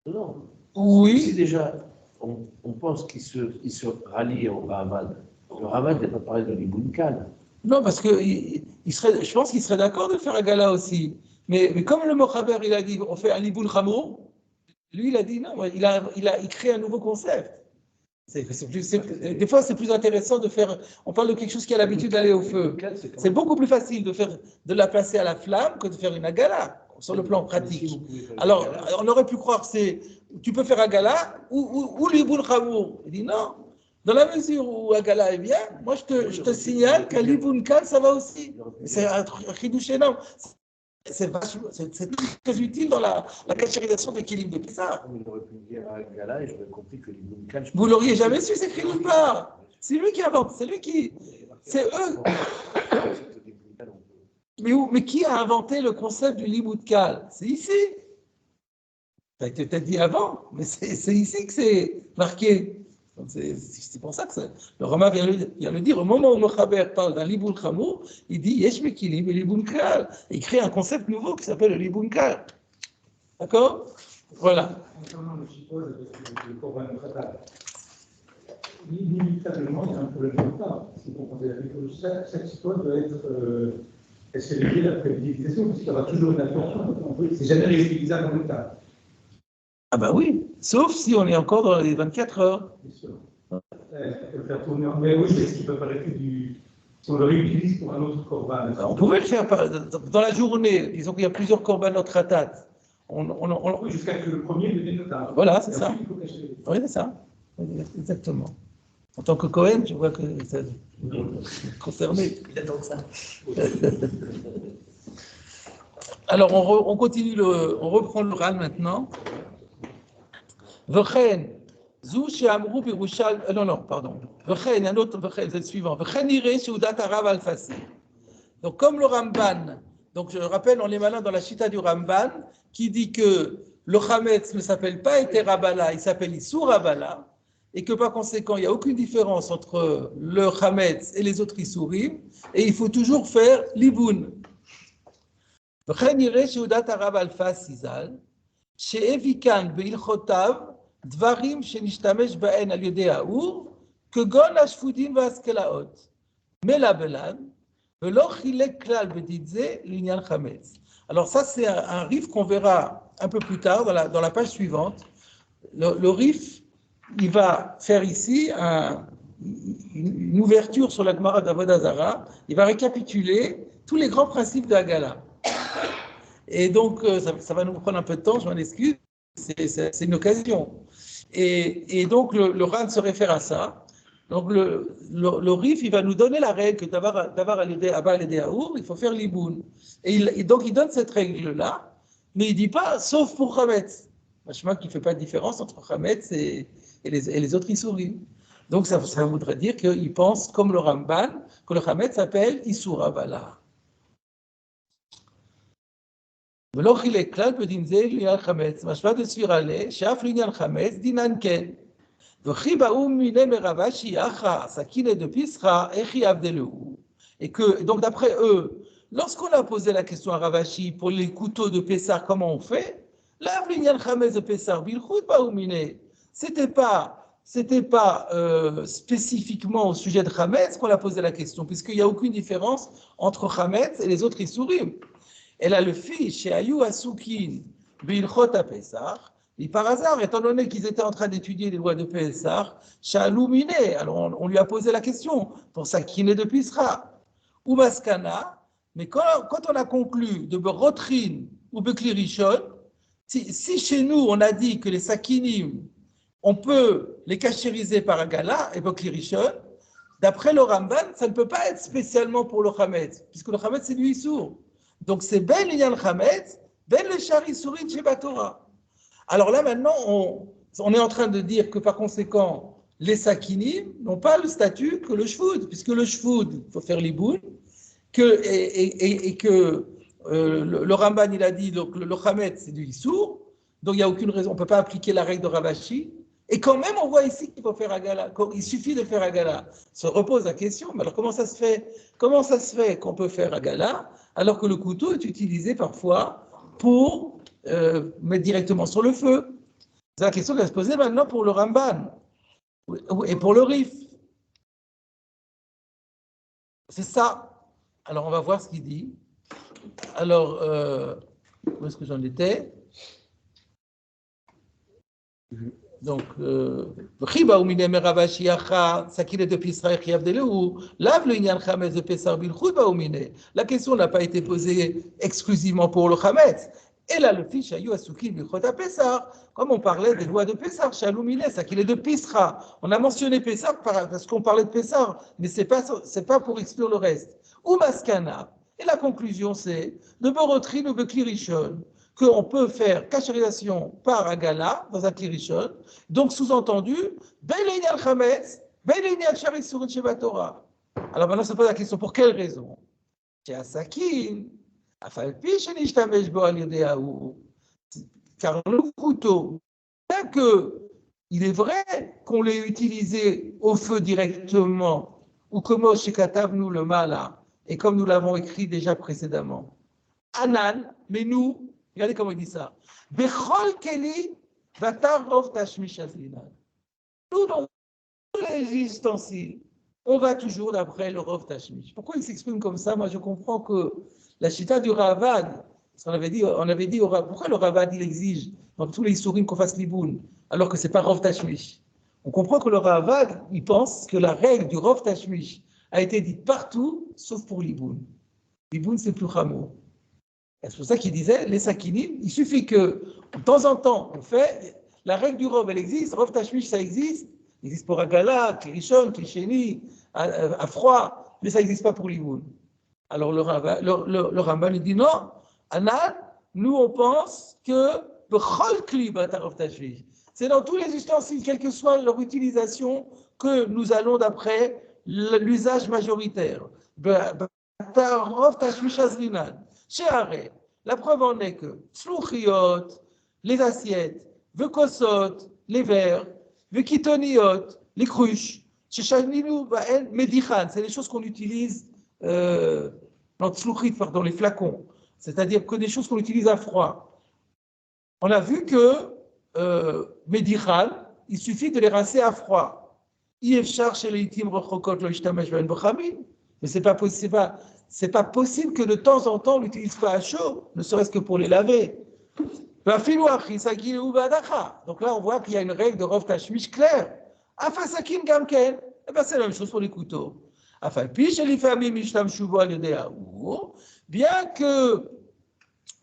Non. Oui. Si déjà, on pense qu'il se rallie au Ravad. Le Ravad n'est pas pareil de liboun calme. Non, parce que je pense qu'il serait d'accord de faire Agala aussi. Mais comme le Mochaber, il a dit, on fait un liboun Chamo, lui, il a dit non, il crée un nouveau concept. Des fois, c'est plus intéressant de faire. On parle de quelque chose qui a l'habitude d'aller au feu. C'est beaucoup plus facile de la placer à la flamme que de faire une agala, sur le plan pratique. Alors, on aurait pu croire que tu peux faire agala ou l'iboul khamour. Il dit non. Dans la mesure où agala est bien, moi je te signale qu'à l'iboul kal, ça va aussi. C'est un chidouche énorme. C'est très utile dans la cachérisation de l'équilibre de Pessah. Il aurait pu me dire agala et j'aurais compris que l'iboul kal. Vous l'auriez jamais su, c'est écrit nulle part. C'est lui qui invente, c'est lui qui. C'est eux. Mais qui a inventé le concept du liboud kal? C'est ici. Tu as peut-être dit avant, mais c'est ici que c'est marqué. C'est pour ça que le Rama vient le dire. Au moment où Mechaber parle d'un liboud khamour, il dit yesh mekilim et liboud kal. Il crée un concept nouveau qui s'appelle le liboud kal. D'accord? Voilà. Concernant le chipol avec le Corban Khatat, inévitablement, il y a un problème de retard. Si vous considérez que chaque chipol doit être escalé la préméditation, puisqu'il y aura toujours une attention. C'est jamais réutilisable en état. Ah bah oui, sauf si on est encore dans les 24 heures. Bien sûr. Peut faire tourner. Mais oui, c'est ce qui peut paraître du. Si on le réutilise pour un autre Corban. On pouvait le faire dans la journée. Disons qu'il y a plusieurs Corbanot Khatat. Oui, jusqu'à que le premier devienne notable. Voilà, c'est ça. Oui, c'est ça. Exactement. En tant que Cohen, je vois que ça est concerné. Il attend ça. Alors, on continue, on reprend le Ran maintenant. V'chen, zou she'amru birushal, non, pardon. V'chen, un autre v'chen, c'est le suivant. V'chen iré sheudat harav al-Fassi. Donc, comme le Ramban, donc je rappelle, on est malin dans la chita du Ramban, qui dit que le Chametz ne s'appelle pas Eter Rabala, il s'appelle Issur Rabala, et que par conséquent, il n'y a aucune différence entre le Chametz et les autres Issourim, et il faut toujours faire l'Iboun. V'chen iré sheudat harav al-Fassi zal, she'evikan be'ilchotav, דברים שנשתמש בהן על ידי האור, כגון השפוטים והשכלאות, מלבלן, ולא חילק כלל בדין זה לעניין חמץ. Alors ça, c'est un rif qu'on verra un peu plus tard dans la page suivante. Le rif, il va faire ici une ouverture sur la Gemara d'Avodah Zarah. Il va récapituler tous les grands principes de Haggalah. Et donc, ça va nous prendre un peu de temps, je m'en excuse. C'est une occasion. Et donc, le Ran se réfère à ça. Donc, le Rif, il va nous donner la règle que d'avoir l'idée à Our, il faut faire l'iboun. Et donc, il donne cette règle-là, mais il ne dit pas, sauf pour Chametz. Machma qui ne fait pas de différence entre Chametz et les autres Issourim. Donc, ça voudrait dire qu'il pense, comme le Ramban, que le Chametz s'appelle Issur Avala. ולא חילק כלל בדין זה לעניין חמץ, משמע דסבירה שאף לעניין חמץ דינן כן. וכי באו מיני מרבשי אחא סכינא דפיסחא איך יבדלו. Et que, donc d'après eux, lorsqu'on a posé la question à Ravashi pour les couteaux de Pessar, comment on fait? Là, l'union Chametz de Pessar, bilchut באו מיני. C'était pas spécifiquement au sujet de Chametz qu'on a posé la question, puisqu'il n'y a aucune différence entre Chametz et les autres Issourim. Elle a le fils chez Ayou Asukin, Bilchot à Pessah, et par hasard, étant donné qu'ils étaient en train d'étudier les lois de Pessah, Shalou Miné, alors on lui a posé la question pour Sakiné de Pisra, ou Maskana, mais quand on a conclu de Berotrin ou Beklirishon, si chez nous on a dit que les Sakinim, on peut les cachériser par Agala et Beklirishon, d'après le Ramban, ça ne peut pas être spécialement pour le Chametz, puisque le Chametz c'est du Issour. Donc c'est ben l'Inyan Chametz, ben le Shari Sourin chez Batora. Alors là maintenant, on est en train de dire que par conséquent, les Sakinim n'ont pas le statut que le Shvoud, puisque le Shvoud, il faut faire l'iboun, et que le Ramban il a dit donc le Chametz c'est du Issour, donc il n'y a aucune raison, on ne peut pas appliquer la règle de Ravashi. Et quand même, on voit ici qu'il faut faire Haggalah, il suffit de faire Haggalah. Se repose la question, mais alors comment ça se fait qu'on peut faire Haggalah alors que le couteau est utilisé parfois pour mettre directement sur le feu? C'est la question qui va se poser maintenant pour le Ramban et pour le Rif. C'est ça. Alors on va voir ce qu'il dit. Alors, où est-ce que j'en étais? Donc, Chiba ou Mine Merabashiacha, Sakile de Pisra et Chiavdeleu, lave le Inyan Chametz de Pessar Bilchut ou Mine. La question n'a pas été posée exclusivement pour le Chametz. Et là, le fiche Ayu Asuki Bilchot à Pessar, comme on parlait des lois de Pessar, Shalumine, Sakile de Pisra. On a mentionné Pessar parce qu'on parlait de Pessar, mais c'est pas pour exclure le reste. Ou Maskana. Et la conclusion, c'est de Borotrin ou Beklirishon, qu'on peut faire cachérisation par Agala dans un Klirishon. Donc, sous-entendu, Be'leinial Chametz, Be'leinial Charisurin Shebatora. Alors maintenant, se pose la question, pour quelle raison? Sakin, Afalpi Shenishtamesh Bo Al Yedeahu. Car le couteau, bien que il est vrai qu'on l'ait utilisé au feu directement, ou comme Moshe Katavnu le Mala, et comme nous l'avons écrit déjà précédemment. Anan, mais nous, regardez comment il dit ça. Bechol Keli, Vatar Rov Tashmish Azlinan. Nous, dans tous les ustensiles, on va toujours d'après le Rov Tashmish. Pourquoi il s'exprime comme ça? Moi, je comprends que la chita du Ravad, on avait dit pourquoi le Ravad, il exige dans tous les sourim qu'on fasse l'iboun, alors que ce n'est pas Rov Tashmish. On comprend que le Ravad, il pense que la règle du Rov Tashmish a été dite partout, sauf pour l'iboun. L'iboun, c'est plus rameau. C'est pour ça qu'il disait, les sakinim, il suffit que, de temps en temps, on fait, la règle du Rov, elle existe, Rov Tashmish, ça existe, il existe pour Agala, Klirishon, Klisheni, à froid, mais ça n'existe pas pour l'iboun. Alors le Ramban, il dit non, Anan, nous on pense que c'est dans tous les ustensiles, quelle que soit leur utilisation, que nous allons d'après l'usage majoritaire. La preuve en est que Tzlouchiot, les assiettes, Vekosot, les verres, Vekitoniot, les cruches, Medichan, c'est les choses qu'on utilise dans Tzlouchit, pardon, les flacons, c'est-à-dire que des choses qu'on utilise à froid. On a vu que Medichan, il suffit de les rincer à froid. Mais c'est pas possible que de temps en temps on l'utilise pas à chaud, ne serait-ce que pour les laver. Donc là, on voit qu'il y a une règle de Rov Tashmish claire. Afasakin gamken, c'est la même chose pour les couteaux. Bien que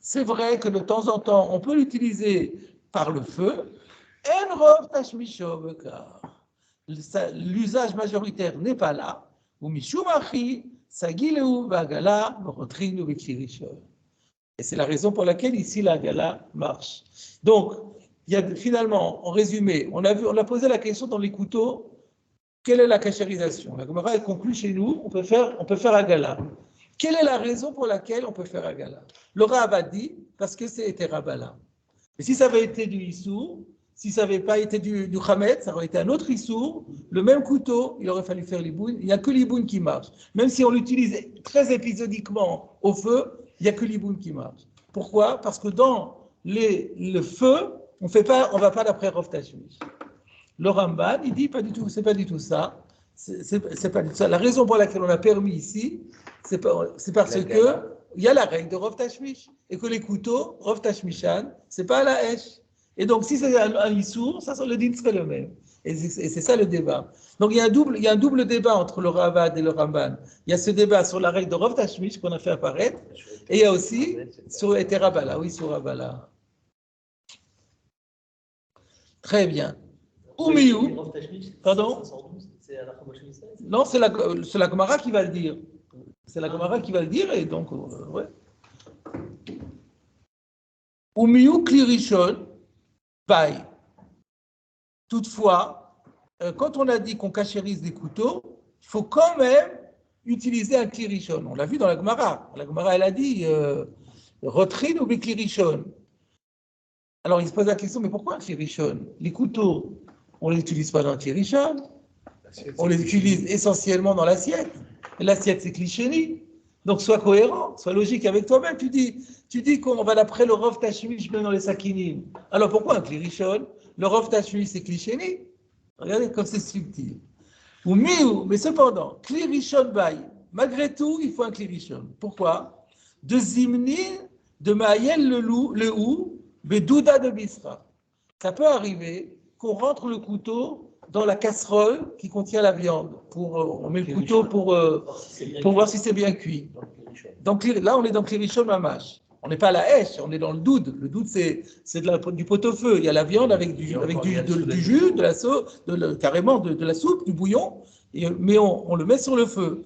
c'est vrai que de temps en temps, on peut l'utiliser par le feu, l'usage majoritaire n'est pas là. Et c'est la raison pour laquelle ici la gala marche. Donc, il y a finalement, en résumé, on a posé la question dans les couteaux, quelle est la cachérisation? La Gemara, elle conclut chez nous, on peut faire Agala. Quelle est la raison pour laquelle on peut faire Agala? Le Rav a dit, parce que c'est Terabala. Et si ça avait été du Issour, si ça n'avait pas été du Chametz, ça aurait été un autre Issour, le même couteau, il aurait fallu faire l'iboun. Il n'y a que l'iboun qui marche. Même si on l'utilise très épisodiquement au feu, il n'y a que l'iboun qui marche. Pourquoi? Parce que dans le feu, on ne va pas d'après Rov Tashmish. Le Ramban, il dit pas du tout, c'est pas du tout ça. C'est pas du tout ça. La raison pour laquelle on a permis ici, c'est parce que il y a la règle de Rov Tashmish et que les couteaux, Rov Tashmishan, c'est pas à la hache. Et donc si c'est un issour, ça le din serait le même. Et c'est ça le débat. Donc il y a un double débat entre le Ravad et le Ramban. Il y a ce débat sur la règle de Rov Tashmish qu'on a fait apparaître, et il y a aussi sur Terabala, oui, sur Rabala. Très bien. Oumiou. Pardon? Non, c'est la Gemara qui va le dire. C'est la Gemara qui va le dire, et donc, ouais. Oumiou klirishon, paille. Toutefois, quand on a dit qu'on cachérise des couteaux, il faut quand même utiliser un klirishon. On l'a vu dans la Gemara. La Gemara, elle a dit Rotrin ou klirishon. Alors, il se pose la question, mais pourquoi un klirishon? Les couteaux, on ne les utilise pas dans le klirishon. On les utilise essentiellement dans l'assiette. Et l'assiette, c'est Klisheni. Donc, sois cohérent, sois logique avec toi-même. Tu dis qu'on va d'après le Rov Tashmish même dans les sakinim. Alors, pourquoi un klirishon? Le Rov Tashmish, c'est Klisheni. Regardez comme c'est subtil. Ou miou, mais cependant, klirishon bay. Malgré tout, il faut un klirishon. Pourquoi? De zimnin, de maïel le ou, bedouda de bisra. Ça peut arriver qu'on rentre le couteau dans la casserole qui contient la viande. On met le couteau pour voir si c'est bien cuit. Donc là, on est dans Klirishon Mamash. On n'est pas à la hèche, on est dans le doud. Le doud, c'est du pot-au-feu. Il y a la viande avec du jus, de la sauce, carrément de la soupe, du bouillon, mais on le met sur le feu.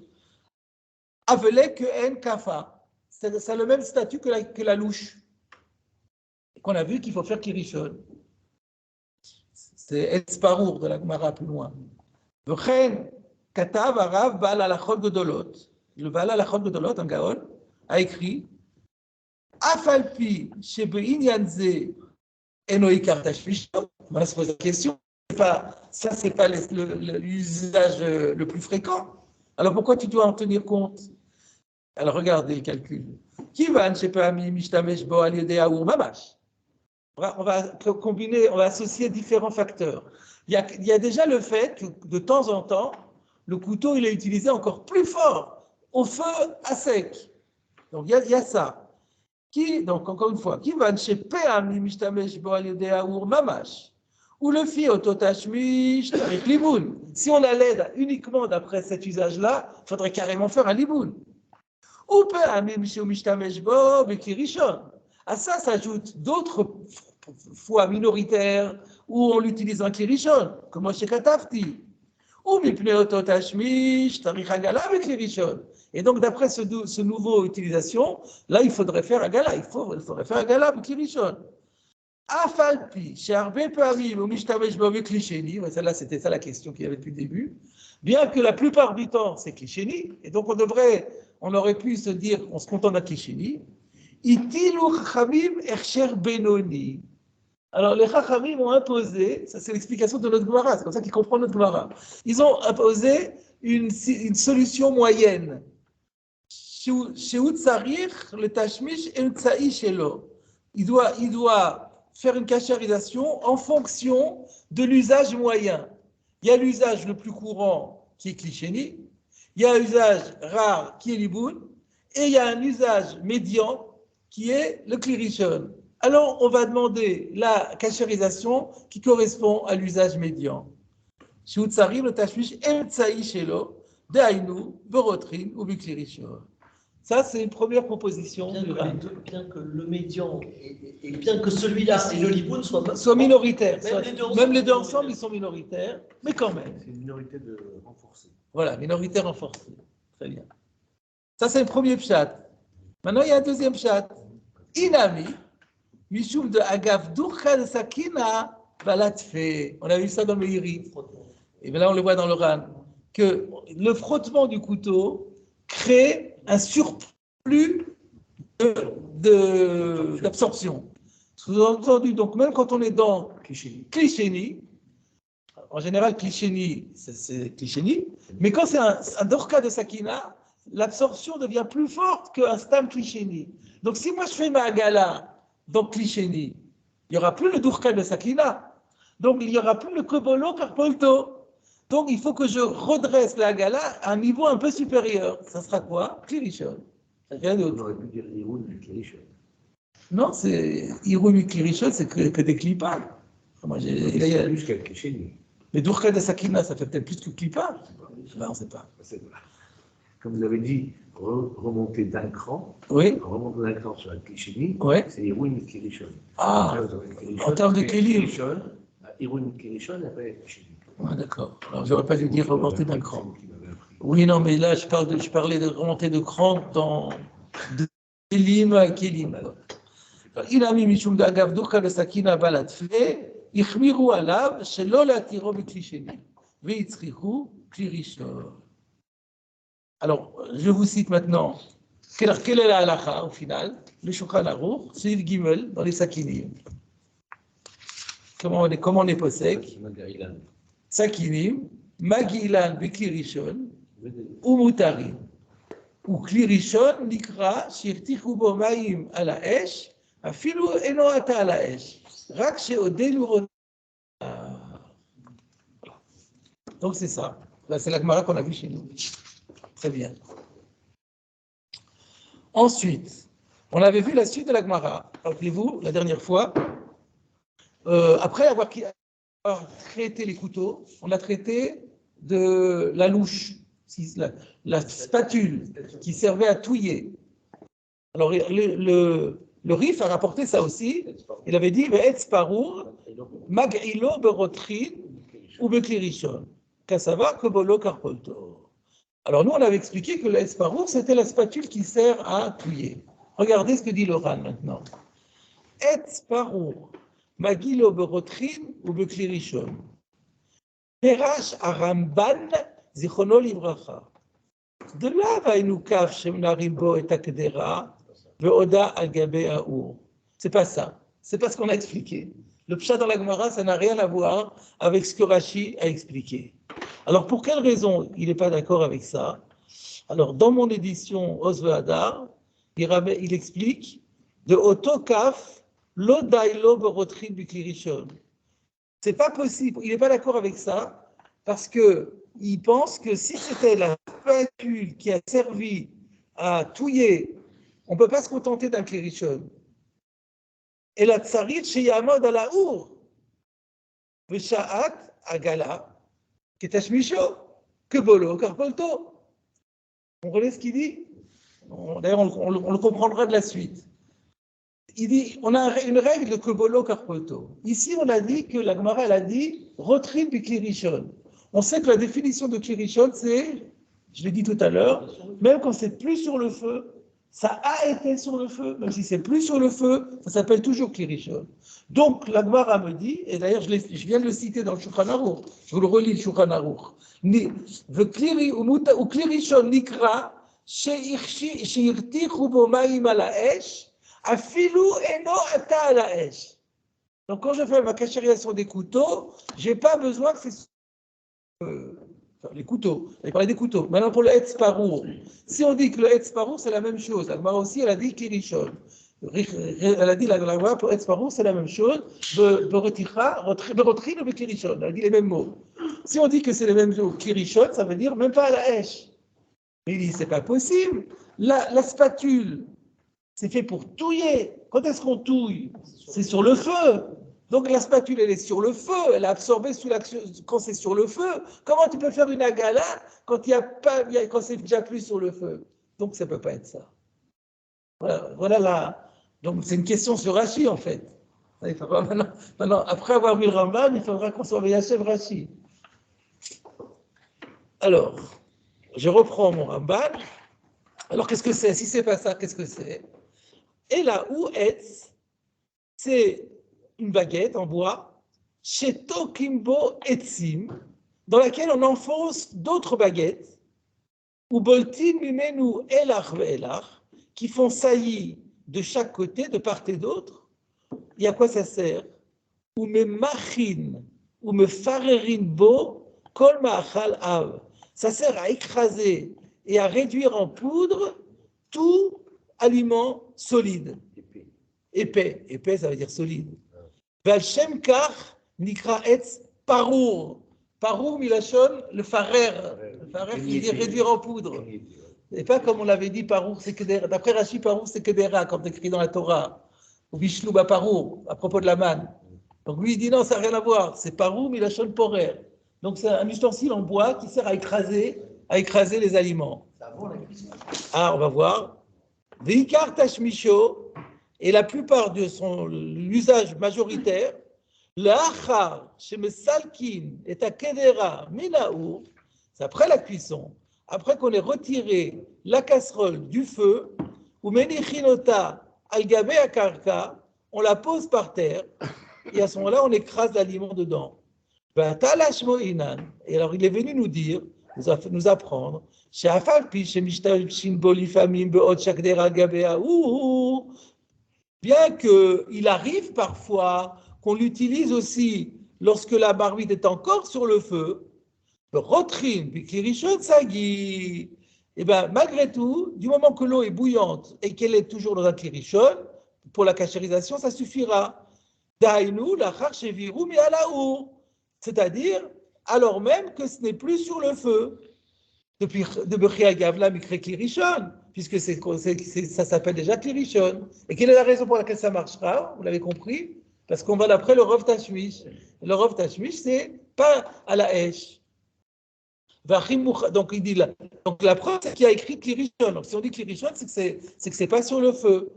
Avelek que en kafa. Ça a le même statut que la louche. Qu'on a vu qu'il faut faire Kirishon. C'est Esparour de la Gemara plus loin. V'chen katav arav ba'al halachot gedolot. Le ba'al halachot gedolot, un gaon, a écrit Afalpi shebe'inyan ze eno ikar tashmish. On se pose la question. Ça, c'est pas l'usage le plus fréquent. Alors pourquoi tu dois en tenir compte? Alors regardez le calcul. Kivan shepe'ami mishtamesh bo al yedei aour mamash. On va combiner, on va associer différents facteurs. Il y a déjà le fait que de temps en temps, le couteau il est utilisé encore plus fort, au feu à sec. Donc il y a ça. Donc encore une fois, qui va chez Pe'ami mishtamesh bo al yedei aour mamash, ou le fi ototashmish avec liboun. Si on allait uniquement d'après cet usage-là, il faudrait carrément faire un liboun. Ou Pe'ami mishtamesh bo bekirishon. À ça s'ajoutent d'autres fois minoritaires où on l'utilise en Kirishon, comme Moshe Katafti. Ou Mipneotot Hashmish, Tarich Hagala avec Kirishon. Et donc, d'après ce nouveau utilisation, là, il faudrait faire Hagala. Il faudrait faire Hagala avec Kirishon. Afalpi, chez Arbe Parim, ou Mishtamesh Bove Klisheni, celle-là, c'était ça la question qu'il y avait depuis le début. Bien que la plupart du temps, c'est Klisheni, et donc on aurait pu se dire, on se contente d'un Klisheni. Itilu Chachamim Ercher Benoni. Alors les Chachamim ont imposé, ça c'est l'explication de notre Gemara, c'est comme ça qu'ils comprennent notre Gemara. Ils ont imposé une solution moyenne. Sheut Tsarich le Tashmish et Tsaï Shelo. Il doit faire une kasharisation en fonction de l'usage moyen. Il y a l'usage le plus courant qui est Klisheni, il y a l'usage rare qui est Liboun, et il y a un usage médian qui est le Klirishon. Alors, on va demander la kasherisation qui correspond à l'usage médian. Sheutzarim le tashmish emtsaï shelo, dehainu, berotrin ou biklirishon. Ça, c'est une première proposition. Bien que le médian et bien que celui-là et le liboun soient minoritaires. Même les deux ensemble, ils sont minoritaires, mais quand même. C'est une minorité renforcée. Voilà, minorité renforcée. Très bien. Ça, c'est le premier pshat. Maintenant, il y a un deuxième pshat. Inami, Mishum de Agav Durcha de Sakina, Balatfe. On a vu ça dans le Iri. Et bien là, on le voit dans le Ran. Que le frottement du couteau crée un surplus d'absorption. Sous-entendu, donc même quand on est dans Klisheni, en général, Klisheni, c'est Klisheni, mais quand c'est un Dorka de Sakina, l'absorption devient plus forte qu'un Stam Klisheni. Donc si moi je fais ma Hagala dans Klisheni, il n'y aura plus le Dorka de Sakina, donc il n'y aura plus le Kobolo Karpolto. Donc il faut que je redresse la Hagala à un niveau un peu supérieur. Ça sera quoi? Klirishon. Rien d'autre. On aurait pu dire Irun et Klirishon. Non, c'est Irun et Klirishon, c'est que des clipas. Moi, c'est plus qu'un Klisheni. Mais Dourka de Sakina, ça fait peut-être plus que clipa. Ben, on ne sait pas. Comme vous avez dit, remonter d'un cran. Oui. Remonter d'un cran sur un Klisheni, oui. C'est Irun et Klirishon. Ah, en termes de Kélim. Irun et Klirishon, après Klisheni. Ah, d'accord. Alors, j'aurais pas dû dire remonter d'un cran. Oui, non, mais là, je parlais de remonter de cran dans de Kélim à Kélim. Il a mis Mishum d'Agav Dourka de Sakina Balatfe, Ichmiru Alav, Shelo Latiro Klisheni, Veitzrihu Klirishon. Alors, je vous cite maintenant, quelle est la halakha au final? Le Shulchan Aruch, Seif Gimel, dans les Sakinim. Comment on est possèque? Sakinim, Magilan, Beklirishon, ou Mutarim. Ou Klirishon, Nikra, Shirtichu Bo Maim à la Esh, Afilu Eno Ata à la Esh. Rak Sheodelu Rona. Donc c'est ça. Là, c'est la Gemara qu'on a vu chez nous. Très bien. Ensuite, on avait vu la suite de la Gemara. Rappelez-vous, la dernière fois, après avoir traité les couteaux, on a traité de la louche, la spatule qui servait à touiller. Alors, le Rif a rapporté ça aussi. Il avait dit Ve'etz parour, mag'ilo berotrin ou beklirishon, kasava kobolo karpolto. Alors, nous, on avait expliqué que l'etz parour, c'était la spatule qui sert à touiller. Regardez ce que dit le Ran maintenant. Etz parour, mag'ilo berotrin ou beklirishon. Perash Aramban, zichono livracha. De là va nous kaf shemnarimbo et akdera. C'est pas ça. C'est pas ce qu'on a expliqué. Le pshat dans la Gemara, ça n'a rien à voir avec ce que Rashi a expliqué. Alors, pour quelle raison il n'est pas d'accord avec ça? Alors, dans mon édition Osve Hadar, il explique de Otokaf, Lodailo Berotrin Bikirishon. C'est pas possible. Il n'est pas d'accord avec ça parce qu'il pense que si c'était la spatule qui a servi à touiller, on ne peut pas se contenter d'un klirishon. Et la tsarit chez Yamod à la Our, Veshaat Agala, Ketashmisho, Kebolo, Karpolto. On relève ce qu'il dit. D'ailleurs, on le comprendra de la suite. Il dit, on a une règle de Kebolo, Karpolto. Ici, on a dit que la Gemara, elle a dit, Rotrin du klirishon. On sait que la définition de klirishon, c'est, je l'ai dit tout à l'heure, même quand c'est plus sur le feu, ça a été sur le feu, même si c'est plus sur le feu, ça s'appelle toujours klirishon. Donc, la Gemara me dit, et d'ailleurs je viens de le citer dans le Shulchan Aruch, je vous le relis le Shulchan Aruch, ou klirishon nikra, sheirtichu bo ma'im ala esh, afilu eno ata ala esh. Donc, quand je fais ma cachérisation des couteaux, je n'ai pas besoin que c'est les couteaux, elle parlait des couteaux. Maintenant pour le Etz Parour, si on dit que le Etz Parour c'est la même chose, la Gemara aussi elle a dit Kirishon. Elle a dit la Gemara pour Etz Parour c'est la même chose, Berotrin ou Kirishon, elle a dit les mêmes mots. Si on dit que c'est les mêmes mots, Kirishon, ça veut dire même pas à la Hesh. Mais il dit c'est pas possible. La spatule, c'est fait pour touiller. Quand est-ce qu'on touille? C'est sur le feu. Donc la spatule, elle est sur le feu, elle a absorbé sous l'action quand c'est sur le feu. Comment tu peux faire une agala quand quand c'est déjà plus sur le feu? Donc ça ne peut pas être ça. Voilà là. Donc c'est une question sur Rashi en fait. Maintenant, après avoir vu le Rambam, il faudra qu'on soit Yashev Rashi. Alors, je reprends mon Rambam. Alors qu'est-ce que c'est? Si c'est pas ça, qu'est-ce que c'est? Et là où est, c'est une baguette en bois, chez Tokimbo Etzim, dans laquelle on enfonce d'autres baguettes, ou Boltin Mimenu Elach Ve'elach, qui font saillie de chaque côté, de part et d'autre. Et à quoi ça sert? Ou me machin, ou me farerin bo, kol ma'achal av. Ça sert à écraser et à réduire en poudre tout aliment solide. Épais. Épais, ça veut dire solide. Valshem kach nikra etz parour. Parour milachon, le farer. Le farer qui veut dire réduire en poudre. Et pas comme on l'avait dit, parour, c'est que des. D'après Rashi, parour, c'est que des rats, comme écrit dans la Torah. Ou bishlouba parour, à propos de la manne. Donc lui, il dit non, ça n'a rien à voir. C'est parour milachon porer. Donc c'est un ustensile en bois qui sert à écraser les aliments. Ah, on va voir. Veikar tashmisho. Et la plupart de l'usage majoritaire, l'achar, chez Mesalkin, est à Kedera, Minaou, c'est après la cuisson, après qu'on ait retiré la casserole du feu, ou Menichinota, Algabe Akarka, on la pose par terre, et à ce moment-là, on écrase l'aliment dedans. Et alors, il est venu nous dire, nous apprendre, chez Afalpi, chez Mishtal Shinboli Famim, Beot Shakdera Gabea, bien qu'il arrive parfois qu'on l'utilise aussi lorsque la marmite est encore sur le feu, Rotrin, puis Kirishon Sagi, et bien malgré tout, du moment que l'eau est bouillante et qu'elle est toujours dans un Kirishon, pour la cachérisation, ça suffira. Dainu, la Charcheviru, mais à la haut. C'est-à-dire, alors même que ce n'est plus sur le feu. Depuis de Bechia Gavla Mikre Kirishon, puisque ça s'appelle déjà Kirishon. Et quelle est la raison pour laquelle ça marchera? Vous l'avez compris? Parce qu'on va d'après le Rav Tashmish. Le Rav Tashmish, c'est pas à la Esh. Donc il dit là. Donc la preuve, c'est qu'il a écrit Klirishon. Donc si on dit Klirishon, c'est que c'est pas sur le feu.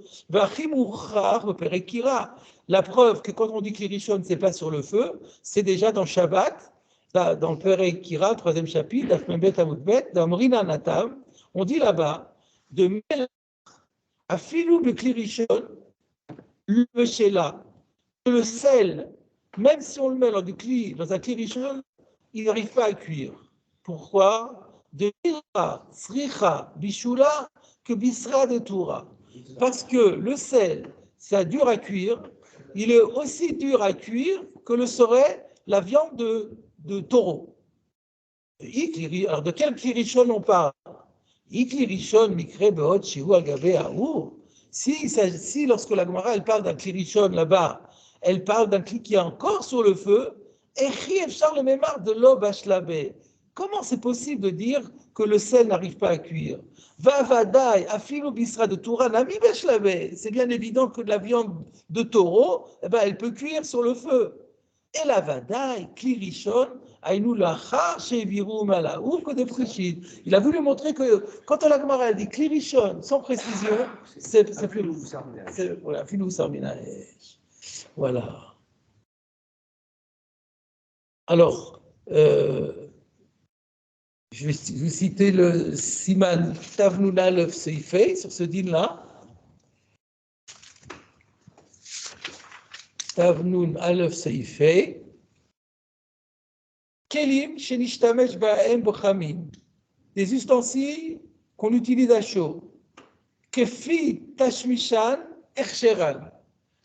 La preuve que quand on dit Klirishon, c'est pas sur le feu, c'est déjà dans Shabbat, là, dans le Perek Kira, 3e chapitre, Dafmembet Amudbet, dans Mrina Natam, on dit là-bas, de Mel à Filou de Klirishon, le Shela, le sel, même si on le met dans un Klirishon, il n'arrive pas à cuire. Pourquoi? De Mira, Sricha, Bishula, que Bisra de Toura. Parce que le sel, c'est dur à cuire, il est aussi dur à cuire que le serait la viande de taureau. Alors de quel Klirishon on parle? Klirishon, Mikre, Beot, Shihu, Agabe, Aour. Si lorsque la Gemara elle parle d'un Klirishon là-bas, elle parle d'un Kli qui est encore sur le feu, Echi Efshar le Memar de l'Ob Ashlabé. Comment c'est possible de dire que le sel n'arrive pas à cuire? Vavadai, Afilu Bisra de Toura, Nami Beshlabé. C'est bien évident que la viande de taureau, elle peut cuire sur le feu. Et la Vadaï, Klirishon, Aïnou Lachar, Sheviru Malaouf, que des Prichid. Il a voulu montrer que quand la Gemara dit Klirishon, sans précision, c'est Filou Sarminaesh. Voilà. Alors, je vais vous citer le Siman Tavnuna Lev Seifei sur ce din-là. Tavnun Aleph Seifei. Kelim Shenishtamesh Ba'em Bochamim. Des ustensiles qu'on utilise à chaud. Kefi Tashmishan Ercheran.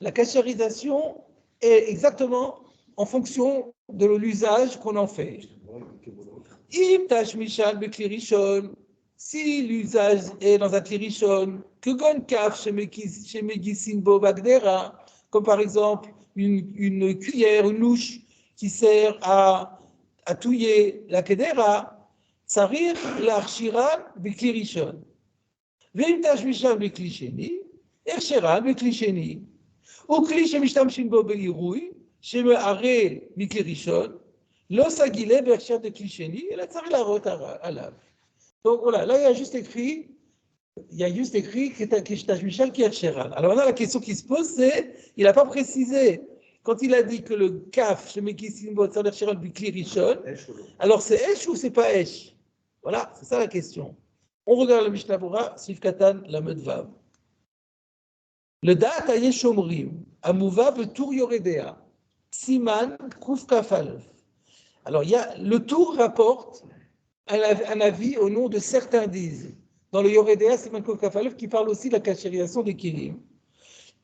La kasherisation est exactement en fonction de l'usage qu'on en fait. Im Tashmishan Beklirishon. Si l'usage est dans un klirishon, que gon kaf chez Megisin Bo Bagdera, comme par exemple une cuillère, une louche qui sert à touiller la kedera, tsarir l'archiran beklirishon. Veim tashmishan beklisheni, ercheran beklisheni. Ou kli shemishtamshin bo beirui, shemeare beklirishon, lo sagile bercher de klisheni, et la tsarir la rot alav. Donc voilà, là il y a juste écrit Tashmishan qui est ercheran. Alors maintenant la question qui se pose c'est, il n'a pas précisé. Quand il a dit que le kaf, chez Mekisimbo, c'est l'ercheran du klirishon, alors c'est esh ou c'est pas esh? Voilà, c'est ça la question. On regarde le Mishnah Bora, Sif Katan, la Medvav. Le da'at ayeshomrim, amuva betur yoredea, siman kuf kafalef. Alors le tour rapporte un avis au nom de certains disent. Dans le Yoredea, siman kuf kafalef, qui parle aussi de la kashérisation des kirim.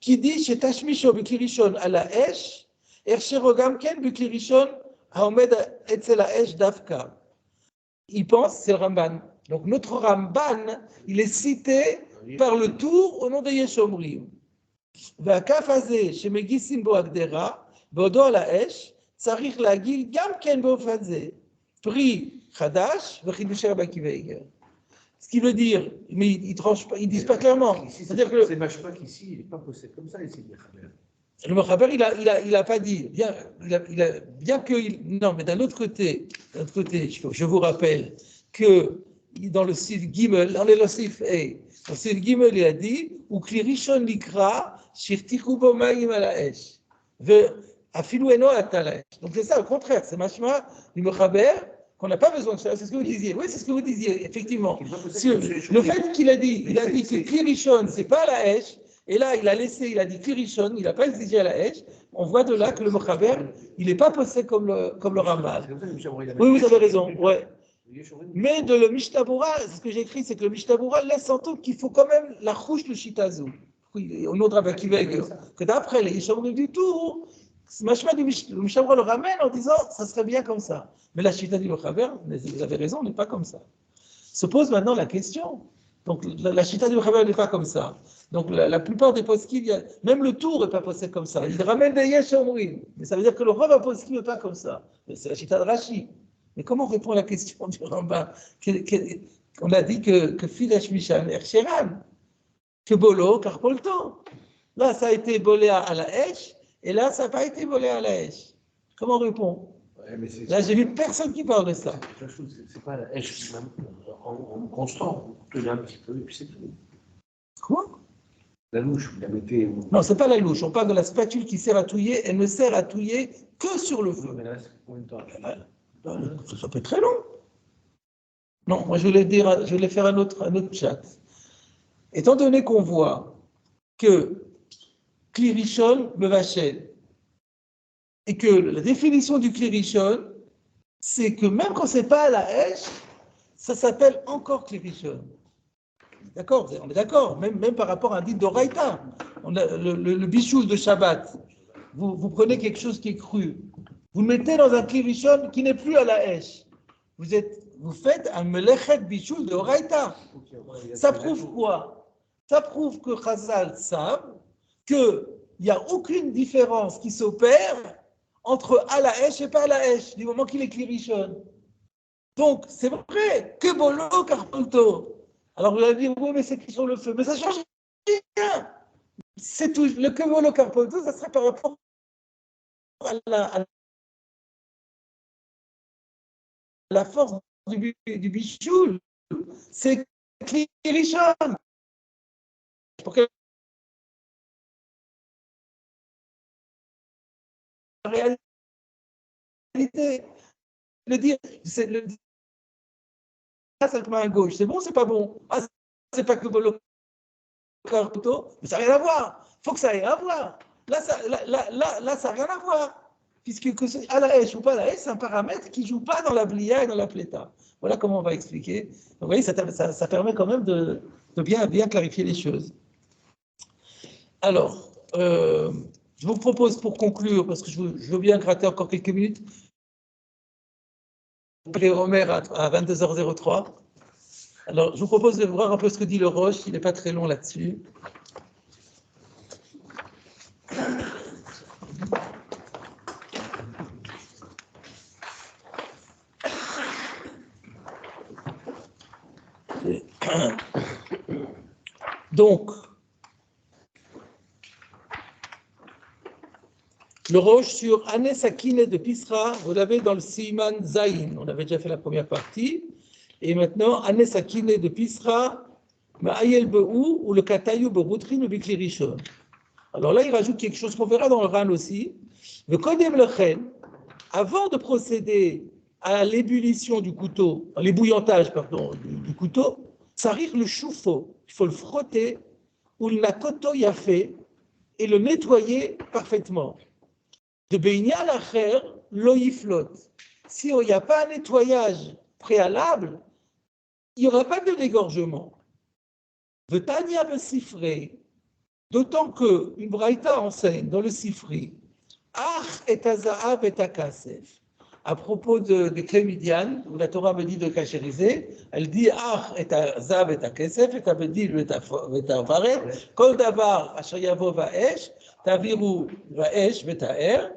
Qui dit chez Tashmisho Beklirishon à la Esh, Ercherogam Ken Beklirishon Haomed Etzel la Esh Davka. Il pense, c'est le Ramban. Donc notre Ramban, il est cité par le tour au nom de Yeshomrim. Vakafazé chez Megisim Bo Agdera, Bodo à la Esh, Tsarich Lagil Gam Ken Bo Fazé. Pri Chadash, Vechidusher Bakiveiger. Ce qui veut dire, mais ils tranchent pas, ils disent pas clairement. C'est-à-dire que c'est Mashpak ici, il n'est pas posé comme ça ici, le Mechaber, il a pas dit, bien que, non, mais d'un autre côté, je vous rappelle que dans le Sif Gimel, dans le Sif A, dans le Sif Gimel, il a dit, ou Klirishon likra, shirtichu bo ma'im ala esh, afilu eno atala esh. Donc c'est ça, au contraire, c'est mashma du Mechaber, qu'on n'a pas besoin de ça, c'est ce que vous disiez. Oui, c'est ce que vous disiez, effectivement. Le fait qu'il a dit que Klirishon, c'est pas la Esh, et là, il a dit Klirishon, il n'a pas exigé à la Esh, on voit de là que le Mechaber, il n'est pas posé comme le Ramban. Oui, vous avez raison, ouais. Mais de le Mishnah Bora, ce que j'ai écrit, c'est que le Mishnah Bora laisse entendre qu'il faut quand même la chouche de Shitazu. Oui, au nom de Rabbi Akiva, que d'après les Yeshomrim du tout, le Mishnah Bora le ramène en disant, ça serait bien comme ça. Mais la chita du Mechaber, vous avez raison, n'est pas comme ça. Se pose maintenant la question. Donc la chita du Mechaber n'est pas comme ça. Donc la plupart des poskim, même le tour n'est pas posé comme ça. Il ramène des Yeshomrim. Mais ça veut dire que le Rav poskim n'est pas comme ça. C'est la chita de Rashi. Mais comment on répond à la question du Rambam? On a dit que Filash Mishan Ercheran, que Bolo, Karpolto. Là, ça a été bolé à la Esh, Et là, ça n'a pas été volé à la hache. Comment on répond? Ouais, mais c'est- Là, j'ai vu personne qui parle de ça. C'est pas la hache, c'est même en constant. Vous tenez un petit peu et puis c'est tout. Quoi? La louche, vous la mettez. Non, c'est pas la louche. On parle de la spatule qui sert à touiller. Elle ne sert à touiller que sur le feu. Mais là, c'est combien de temps? Ça peut être très long. Non, moi je voulais faire un autre chat. Étant donné qu'on voit que Kli Rishon me vachel, et que la définition du Kli Rishon, c'est que même quand c'est pas à la hache, ça s'appelle encore Kli Rishon. D'accord? On est d'accord, même par rapport à un dit d'Oraïta. Le bichoul de Shabbat, vous prenez quelque chose qui est cru, vous le mettez dans un Kli Rishon qui n'est plus à la hache. Vous faites un melechet bichoul de Oraïta. Ça prouve quoi? Ça prouve que Chazal savent qu'il n'y a aucune différence qui s'opère entre à la hache et pas à la hache, du moment qu'il est Kli Rishon. Donc, c'est vrai, que bolo carpolto. Alors, vous allez dire, oui, mais c'est écrit sur le feu. Mais ça ne change rien. C'est tout. Le que bolo carpolto, ça serait par rapport à la force du bichoul. C'est Kli Rishon. Pour que la réalité, le dire, c'est le dire, c'est comme un gauche, c'est bon, c'est pas bon. Ah, c'est pas que le carpeto, mais ça n'a rien à voir. Il faut que ça ait à voir. Là, ça n'a rien à voir. Puisque que à la hache ou pas à la hache, c'est un paramètre qui ne joue pas dans la blia et dans la pléta. Voilà comment on va expliquer. Donc, vous voyez, ça permet quand même de bien clarifier les choses. Alors, je vous propose pour conclure, parce que je veux bien gratter encore quelques minutes, appeler Omer à 22h03. Alors, je vous propose de voir un peu ce que dit le Roche, il n'est pas très long là-dessus. Donc, le Roche sur Anes Sakine de Pisra, vous l'avez dans le Siman Zayin, on avait déjà fait la première partie, et maintenant Anes Sakine de Pisra, Ma'ayel Be'ou ou le Katayou Be'routrin ou Bikli Rishon. Alors là, il rajoute quelque chose qu'on verra dans le Ran aussi. Le Kodem Lechen, avant de procéder à l'ébullition du couteau, à l'ébouillantage, pardon, du couteau, ça rire le choufo, il faut le frotter, ou le nakoto yafé, et le nettoyer parfaitement. De Beignal Acher, l'oïflot. Si il n'y a pas un nettoyage préalable, il n'y aura pas de dégorgement. De Tania le Sifré, d'autant qu'une braïta enseigne dans le Sifri, Ach et Azaav et Akasef. À propos de Clémidian, où la Torah me dit de cachériser, elle dit Ach et Azaav et Akasef, et elle dit et Avaret, Kol Davar Ashayavo Vaesh, Taviru Vaesh Vetaer,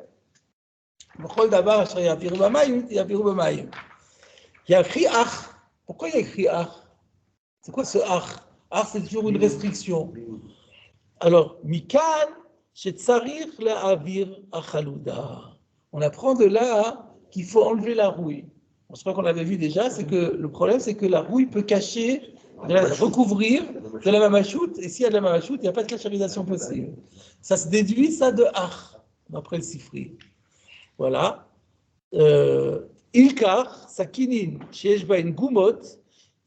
Kol Davar Ashayaviru Bamayim, Yaviru Bamayim. Il y a écrit Ach. Pourquoi il y a écrit Ach? C'est quoi ce Ach? Ach, c'est toujours une restriction. Alors, Mikan, Shetzarir la'avir achalouda. On apprend de là qu'il faut enlever la rouille. Je crois qu'on l'avait vu déjà, c'est que le problème, c'est que la rouille peut cacher, recouvrir de la mamachoute, et s'il y a de la mamachoute, il n'y a pas de cachérisation possible. Ça se déduit, ça, de Ach, d'après le Sifri. Voilà. Ilkar, Sakinin, Sheshbain Gumot,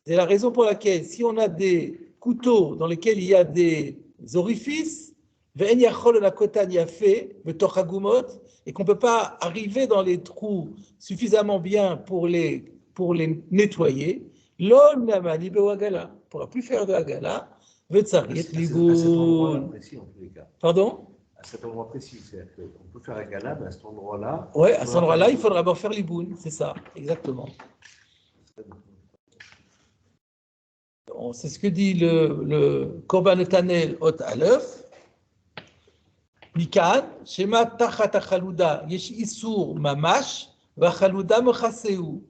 c'est la raison pour laquelle, si on a des couteaux dans lesquels il y a des orifices, et qu'on ne peut pas arriver dans les trous suffisamment bien pour les nettoyer, l'on ne pourra plus faire de Hagala. À cet endroit précis, en tous les cas. Pardon? À cet endroit précis, c'est-à-dire qu'on peut faire un gala, mais à cet endroit-là. Oui, à cet endroit-là, il faudra d'abord faire l'iboun, c'est ça, exactement. C'est ce que dit le Korban Netanel Hot Aleph. Mikan, Shema Tachat Achaluda, Yesh Isur Mamash, Vachaluda Mechaseu.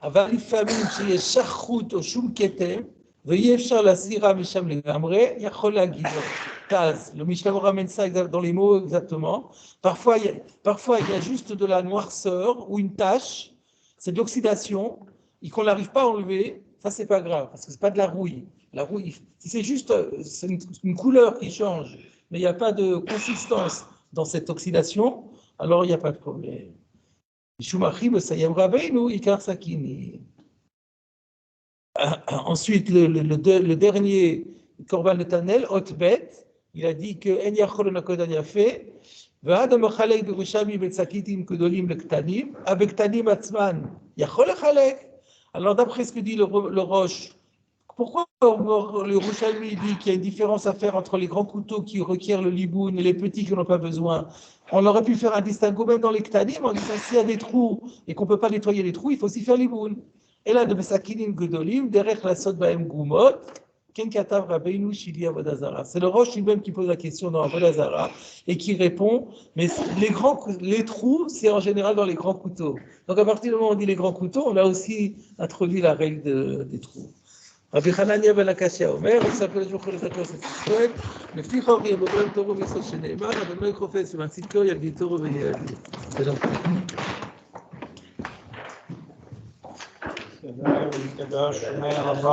אבל לפעמים שיש שחוט או שום כתם, ואי אפשר להסירה משם לגמרי, יכול להגיד לו. Taz. Le Mishnah ramène ça dans les mots exactement. Parfois, il y a juste de la noirceur ou une tache, c'est de l'oxydation, et qu'on n'arrive pas à enlever, ça c'est pas grave, parce que c'est pas de la rouille. La rouille, si c'est juste c'est une couleur qui change, mais il n'y a pas de consistance dans cette oxydation, alors il n'y a pas de problème. Ensuite, le dernier Korban de Tanel, Hotbet, il a dit que En Yachol Nakodan Yafé, V'Adam Chalek Berushalmi Betzakitim Kudolim Lektanim, avec Tanim Atzman, Yachol Chalek. Alors, d'après ce que dit le Roche, pourquoi le Yerushalmi dit qu'il y a une différence à faire entre les grands couteaux qui requièrent le liboun et les petits qui n'en ont pas besoin? On aurait pu faire un distinguo même dans les ktanim en disant s'il y a des trous et qu'on ne peut pas nettoyer les trous, il faut aussi faire liboun. Et là, de Besakinim Gedolim, derrière la sod baem gumot, Ken Katav Rabbeinu Shili Avodazara. C'est le Roche lui-même qui pose la question dans Avodazara et qui répond, mais les trous, c'est en général dans les grands couteaux. Donc à partir du moment où on dit les grands couteaux, on a aussi introduit la règle des trous. רבי חנניה בן הקשיא אומר, מספר לשמוכו לזכו ספר ישראל, לפי חוק יהיה בוגרם תורו ויסוד שנאמר, אדוני חופץ ומציתו ילדי תורו וילדי. שלום. תודה רבה.